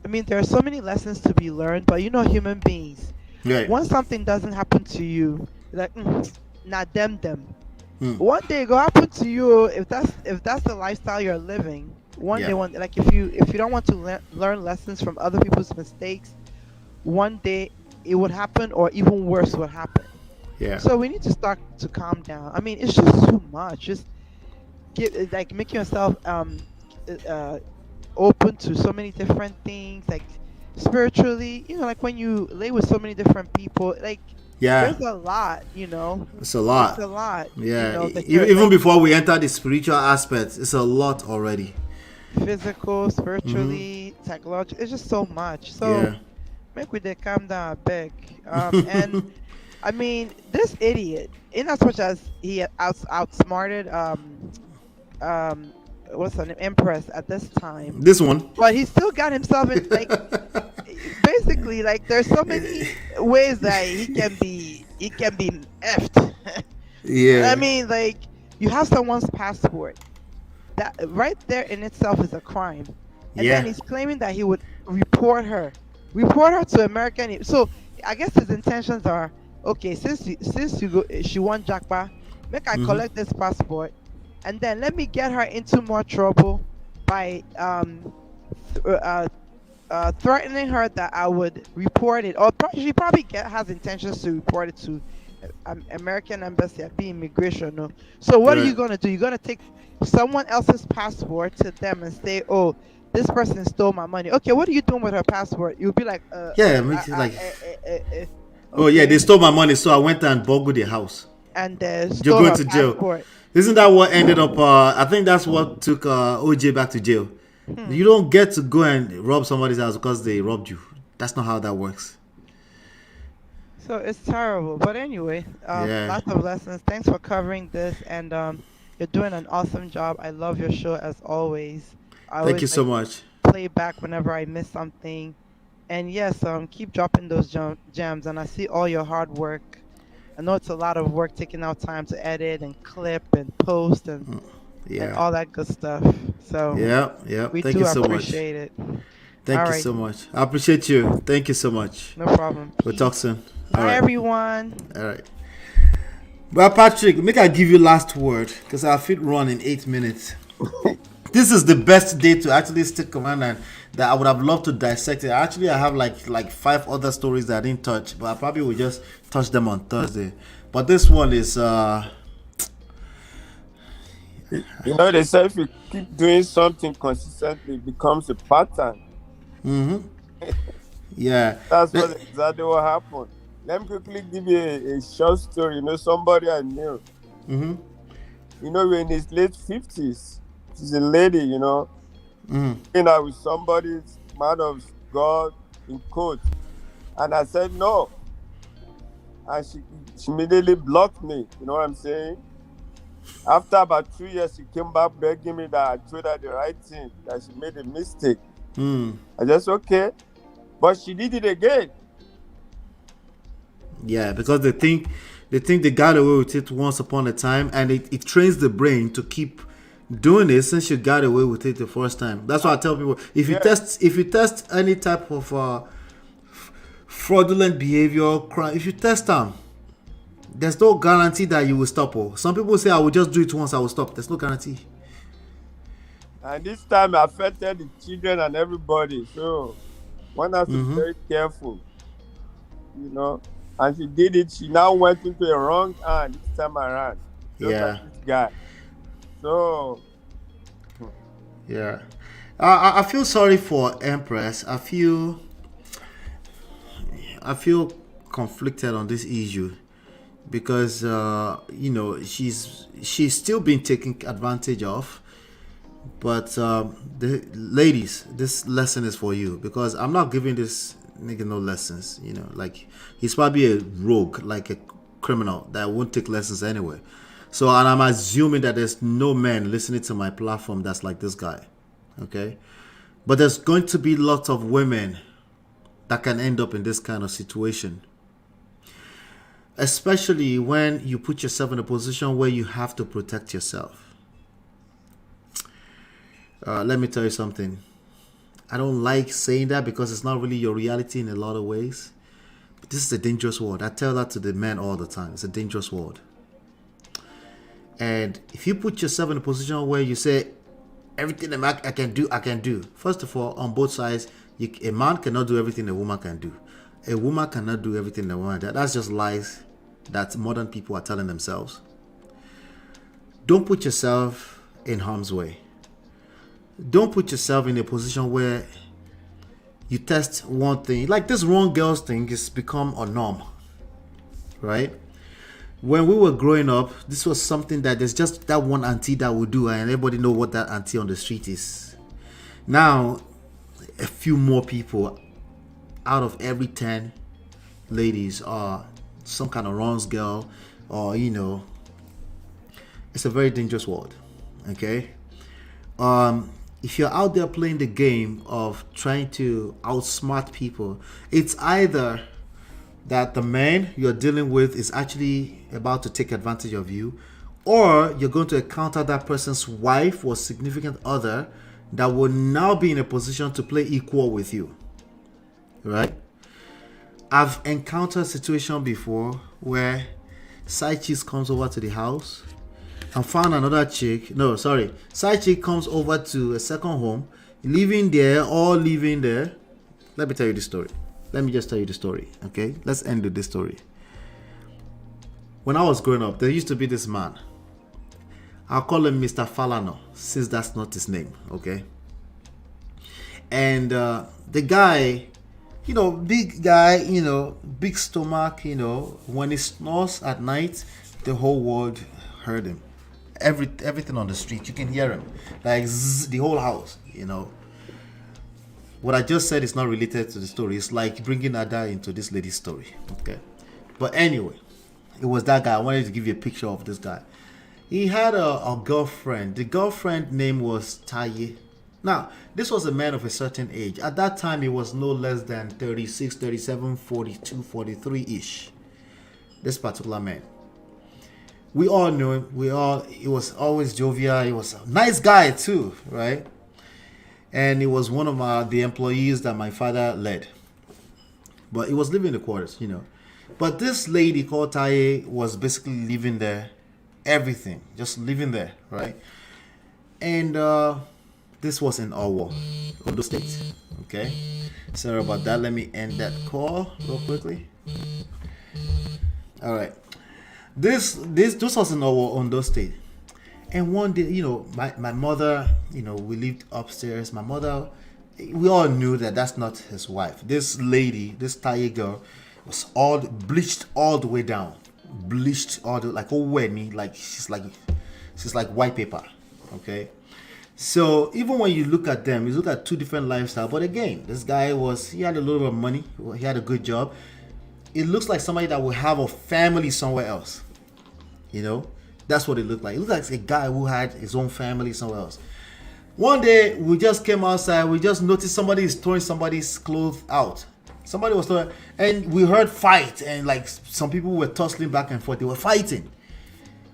mean, there are so many lessons to be learned, but human beings, Right. once something doesn't happen to you, like, not them. Mm. One day it go happen to you. If that's the lifestyle you're living, one Yeah. day, like if you don't want to learn lessons from other people's mistakes, one day it would happen, or even worse would happen. Yeah. So we need to start to calm down. I mean, it's just too much. Just make yourself uh, open to so many different things, like spiritually. Like when you lay with so many different people, like Yeah. there's a lot. It's a It's lot. a lot. Yeah. That you're Even like before we enter the spiritual aspect, it's a lot already. physical, spiritually, psychological. It's just so much. So Yeah. make we they calm down, beg. And I mean, this idiot, in as much as he outsmarted um what's her name, Empress at this time, This one. but he still got himself in like basically like there's so many ways that he can be effed. Yeah. I mean, like, you have someone's passport. That right there in itself is a crime. And Yeah. then he's claiming that he would report her to American. So I guess his intentions are, okay, since you go, she won Jackpa, make I Mhm. collect this passport, and then let me get her into more trouble by th- uh, threatening her that I would report it, or she probably has intentions to report it to American embassy at the immigration. No. So what are you Right. gonna do? You're gonna take someone else's passport to them and say, "Oh, this person stole my money." Okay, what are you doing with her passport? You'll be like, Yeah, it makes it like, oh yeah, they okay, stole my money, so I went and burgled their house. and You're stole going her to jail. passport. Isn't that what ended up? I think that's what took OJ back to jail. Hmm. You don't get to go and rob somebody's house because they robbed you. That's not how that works. So it's terrible. But anyway, Yeah. lots of lessons. Thanks for covering this, and you're doing an awesome job. I love your show as always. I Thank always you like so much. play back whenever I miss something. And yes, keep dropping those jams, and I see all your hard work. I know it's a lot of work taking out time to edit and clip and post and Yeah. all that good stuff. So Yeah. Yeah. we Thank do you so much. appreciate it. Thank All you right, so much. I appreciate you. Thank you so much. no problem. We'll talk Peace. soon. All Bye, right. everyone. All right. Well, Patrick, make I give you last word because I fit run in 8 minutes. This is the best day to actually stick around and that I would have loved to dissect it. Actually, I have like 5 other stories that I didn't touch, but I probably will just touch them on Thursday. But this one is You know, they say if you keep doing something consistently, it becomes a pattern. yeah. That's exactly what happened. Let me quickly give you a short story. You know, somebody I knew. Mm-hmm. You know, we're in his late 50s. She's a lady, you know. You know, with somebody's man of God in court. And I said no. And she immediately blocked me. You know what I'm saying? After about 2 years, she came back begging me that I told her the right thing, that she made a mistake. I just, okay. But she did it again. Yeah, because they think they got away with it once upon a time, and it trains the brain to keep doing it since you got away with it the first time. That's why I tell people if you test any type of fraudulent behavior, crime, if you test them, there's no guarantee that you will stop. Or some people say I will just do it once, I will stop. There's no guarantee. And this time I affected the children and everybody. So one has to be very careful, you know. And she did it. She now went into a wrong hand this time around. Look at this guy. So yeah, I feel sorry for Empress. I feel conflicted on this issue because you know she's still being taken advantage of. But the ladies, this lesson is for you because I'm not giving this nigga no lessons. You know, like he's probably a rogue, like a criminal that won't take lessons anyway. So, and I'm assuming that there's no man listening to my platform that's like this guy. Okay, but there's going to be lots of women that can end up in this kind of situation, especially when you put yourself in a position where you have to protect yourself. Let me tell you something. I don't like saying that because it's not really your reality in a lot of ways. But this is a dangerous world. I tell that to the men all the time. It's a dangerous world. And if you put yourself in a position where you say, everything I can do, I can do. First of all, on both sides, a man cannot do everything a woman can do. A woman cannot do everything a woman can do. That's just lies that modern people are telling themselves. Don't put yourself in harm's way. Don't put yourself in a position where you test one thing. Like this wrong girls thing has become a norm, right? When we were growing up, this was something that there's just that one auntie that would do, and everybody know what that auntie on the street is. Now, a few more people out of every 10 ladies are some kind of wrongs girl, or you know, it's a very dangerous world. Okay. If you're out there playing the game of trying to outsmart people, it's either that the man you're dealing with is actually about to take advantage of you, or you're going to encounter that person's wife or significant other that will now be in a position to play equal with you, right? I've encountered a situation before where side chick comes over to the house and found another chick. No, sorry. Side chick comes over to a second home, living there. Let me tell you the story. Let me just tell you the story, okay? Let's end with this story. when I was growing up, there used to be this man. I'll call him Mr. Falano, since that's not his name, okay? And the guy, big guy, big stomach, when he snores at night, the whole world heard him. Everything on the street, you can hear him. Like zzz, the whole house, What I just said is not related to the story. It's like bringing Ada into this lady's story, okay? But anyway, it was that guy. I wanted to give you a picture of this guy. He had a girlfriend. The girlfriend name was Taye. Now, this was a man of a certain age. At that time, he was no less than 36, 37, 42, 43-ish. This particular man. We all knew him. He was always jovial. He was a nice guy too, right? And he was one of the employees that my father led. But he was living in the quarters, But this lady called Taye was basically living there. Everything. Just living there, right? And this was in Owo, Ondo State. Okay? Sorry about that. Let me end that call real quickly. All right. This was in Owo, Ondo State. And one day, my mother, we lived upstairs. My mother, we all knew that that's not his wife. This lady, this Taye girl, was all bleached all the way down. Bleached all the, like, like she's like white paper. Okay? So even when you look at them, you look at two different lifestyles. But again, this guy he had a little bit of money. He had a good job. It looks like somebody that will have a family somewhere else. That's what it looked like. It looked like a guy who had his own family somewhere else. One day, we just came outside. We just noticed somebody is throwing somebody's clothes out. Somebody was throwing, and we heard fight, and like some people were tussling back and forth. They were fighting.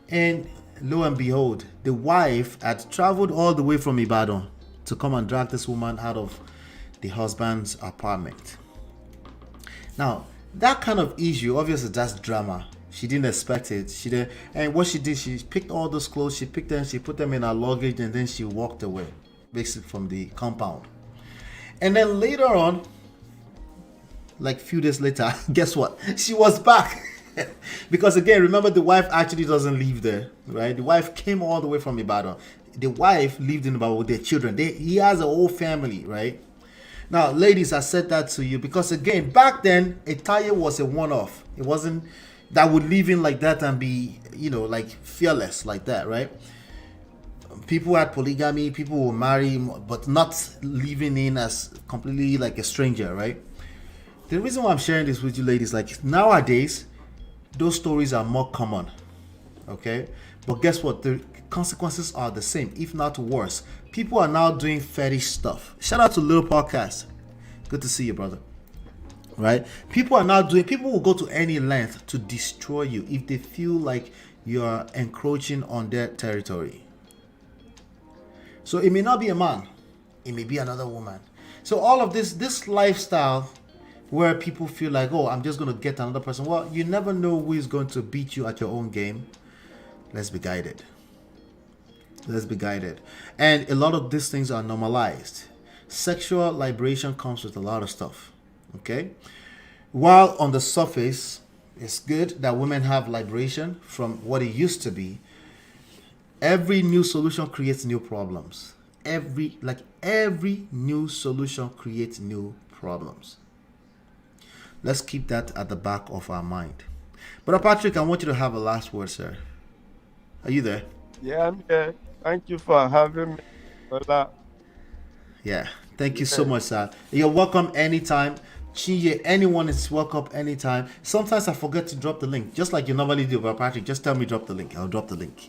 And lo and behold, the wife had traveled all the way from Ibadan to come and drag this woman out of the husband's apartment. Now, that kind of issue, obviously that's drama. She didn't expect it. She didn't, and what she did, she picked all those clothes, she picked them, she put them in her luggage, and then she walked away, basically from the compound. And then later on, like a few days later, guess what? She was back. Because again, remember, the wife actually doesn't live there, right? The wife came all the way from Ibadan. The wife lived in Ibadan with their children. He has a whole family, right? Now, ladies, I said that to you because again, back then, a Taye was a one-off. It wasn't that would live in like that and be, like fearless like that, right? People had polygamy, people will marry, but not living in as completely like a stranger, right? The reason why I'm sharing this with you ladies, like nowadays, those stories are more common, okay? But guess what? The consequences are the same, if not worse. People are now doing fetish stuff. Shout out to Little Podcast. Good to see you, brother. Right? People will go to any length to destroy you if they feel like you're encroaching on their territory. So it may not be a man, it may be another woman. So all of this lifestyle where people feel like, oh, I'm just going to get another person. Well, you never know who is going to beat you at your own game. Let's be guided. Let's be guided. And a lot of these things are normalized. Sexual liberation comes with a lot of stuff. Okay? While on the surface, it's good that women have liberation from what it used to be, every new solution creates new problems. Every new solution creates new problems. Let's keep that at the back of our mind. But Patrick, I want you to have a last word, sir. Are you there? Yeah, I'm here. Thank you for having me. Hola. Yeah, thank you so much, sir. You're welcome anytime. Chinye, anyone is welcome anytime. Sometimes I forget to drop the link, just like you normally do, but Patrick, just tell me drop the link. I'll drop the link,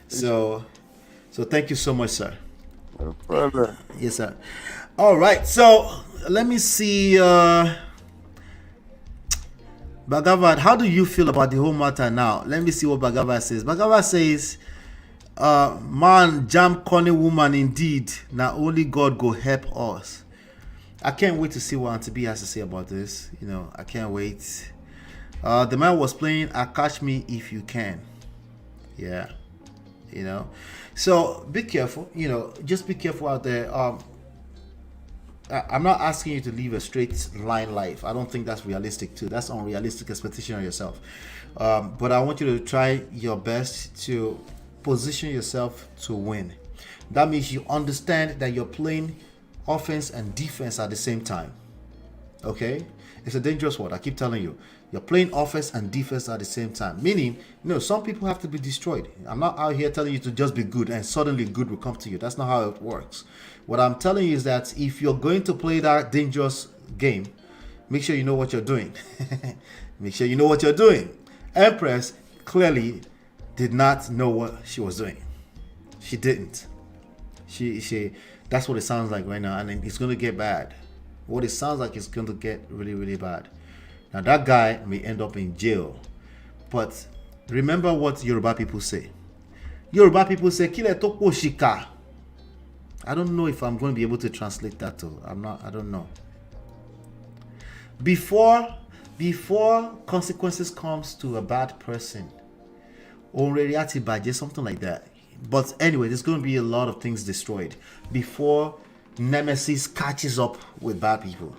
So thank you so much, sir. No problem. Yes, sir. All right, so let me see. Bhagavad, how do you feel about the whole matter now? Let me see what Bhagavad says. Bhagavad says, man, jam corny woman indeed. Now only God go help us. I can't wait to see what Auntie B has to say about this. I can't wait. The man was playing Catch Me If You Can. Yeah. So be careful. Just be careful out there. I'm not asking you to live a straight line life. I don't think that's realistic too. That's unrealistic expectation on yourself. But I want you to try your best to position yourself to win. That means you understand that you're playing offense and defense at the same time. Okay? It's a dangerous word. I keep telling you. You're playing offense and defense at the same time. Meaning, some people have to be destroyed. I'm not out here telling you to just be good and suddenly good will come to you. That's not how it works. What I'm telling you is that if you're going to play that dangerous game, make sure you know what you're doing. Make sure you know what you're doing. Empress clearly did not know what she was doing. She didn't. She that's what it sounds like right now, and it's going to get bad. What it sounds like is going to get really, really bad. Now that guy may end up in jail, but remember what Yoruba people say. Yoruba people say, "Kile toko shika." I don't know if I'm going to be able to translate that too. I don't know. Before consequences comes to a bad person, already atibaje, something like that. But anyway, there's going to be a lot of things destroyed before Nemesis catches up with bad people.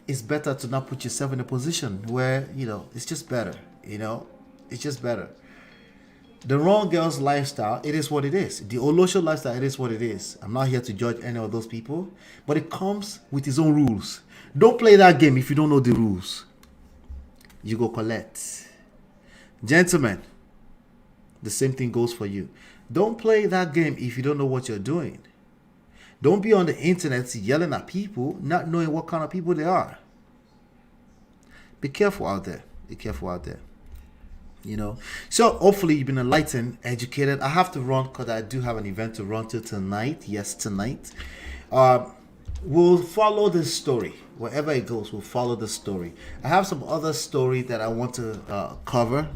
It's better to not put yourself in a position where, it's just better, it's just better. The wrong girl's lifestyle, it is what it is. The Olosho lifestyle, it is what it is. I'm not here to judge any of those people, but it comes with its own rules. Don't play that game if you don't know the rules. You go collect. Gentlemen, the same thing goes for you. Don't play that game if you don't know what you're doing. Don't be on the internet yelling at people, not knowing what kind of people they are. Be careful out there. Be careful out there. So hopefully you've been enlightened, educated. I have to run because I do have an event to run to tonight. Yes, tonight. We'll follow this story. Wherever it goes, we'll follow the story. I have some other story that I want to cover,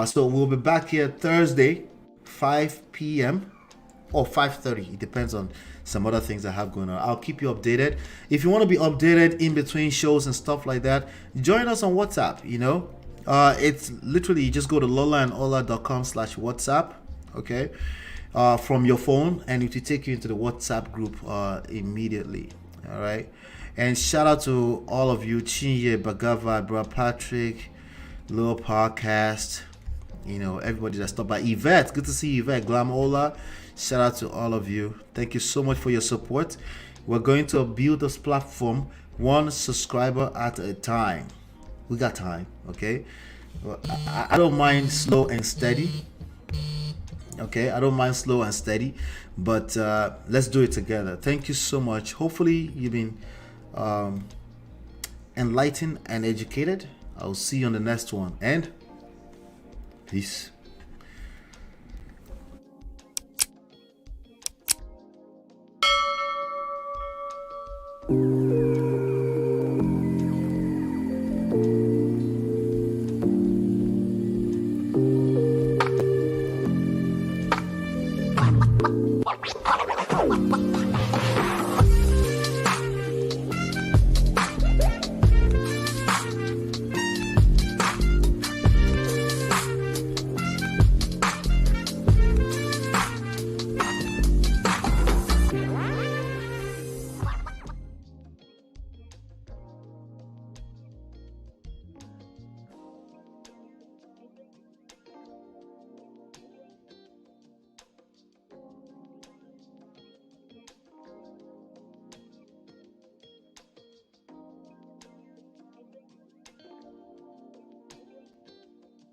So we'll be back here Thursday, 5 p.m. or 5:30. It depends on some other things I have going on. I'll keep you updated. If you want to be updated in between shows and stuff like that, join us on WhatsApp, It's literally, you just go to lolaandola.com/WhatsApp, okay, from your phone, and it will take you into the WhatsApp group immediately, all right? And shout out to all of you, Chinye, Bagava, Bro Patrick, Little Podcast, everybody that stopped by. Yvette, good to see you, Yvette, Glamola. Shout out to all of you. Thank you so much for your support. We're going to build this platform one subscriber at a time. We got time, okay? I don't mind slow and steady. Okay, I don't mind slow and steady, but let's do it together. Thank you so much. Hopefully you've been enlightened and educated. I'll see you on the next one, and peace.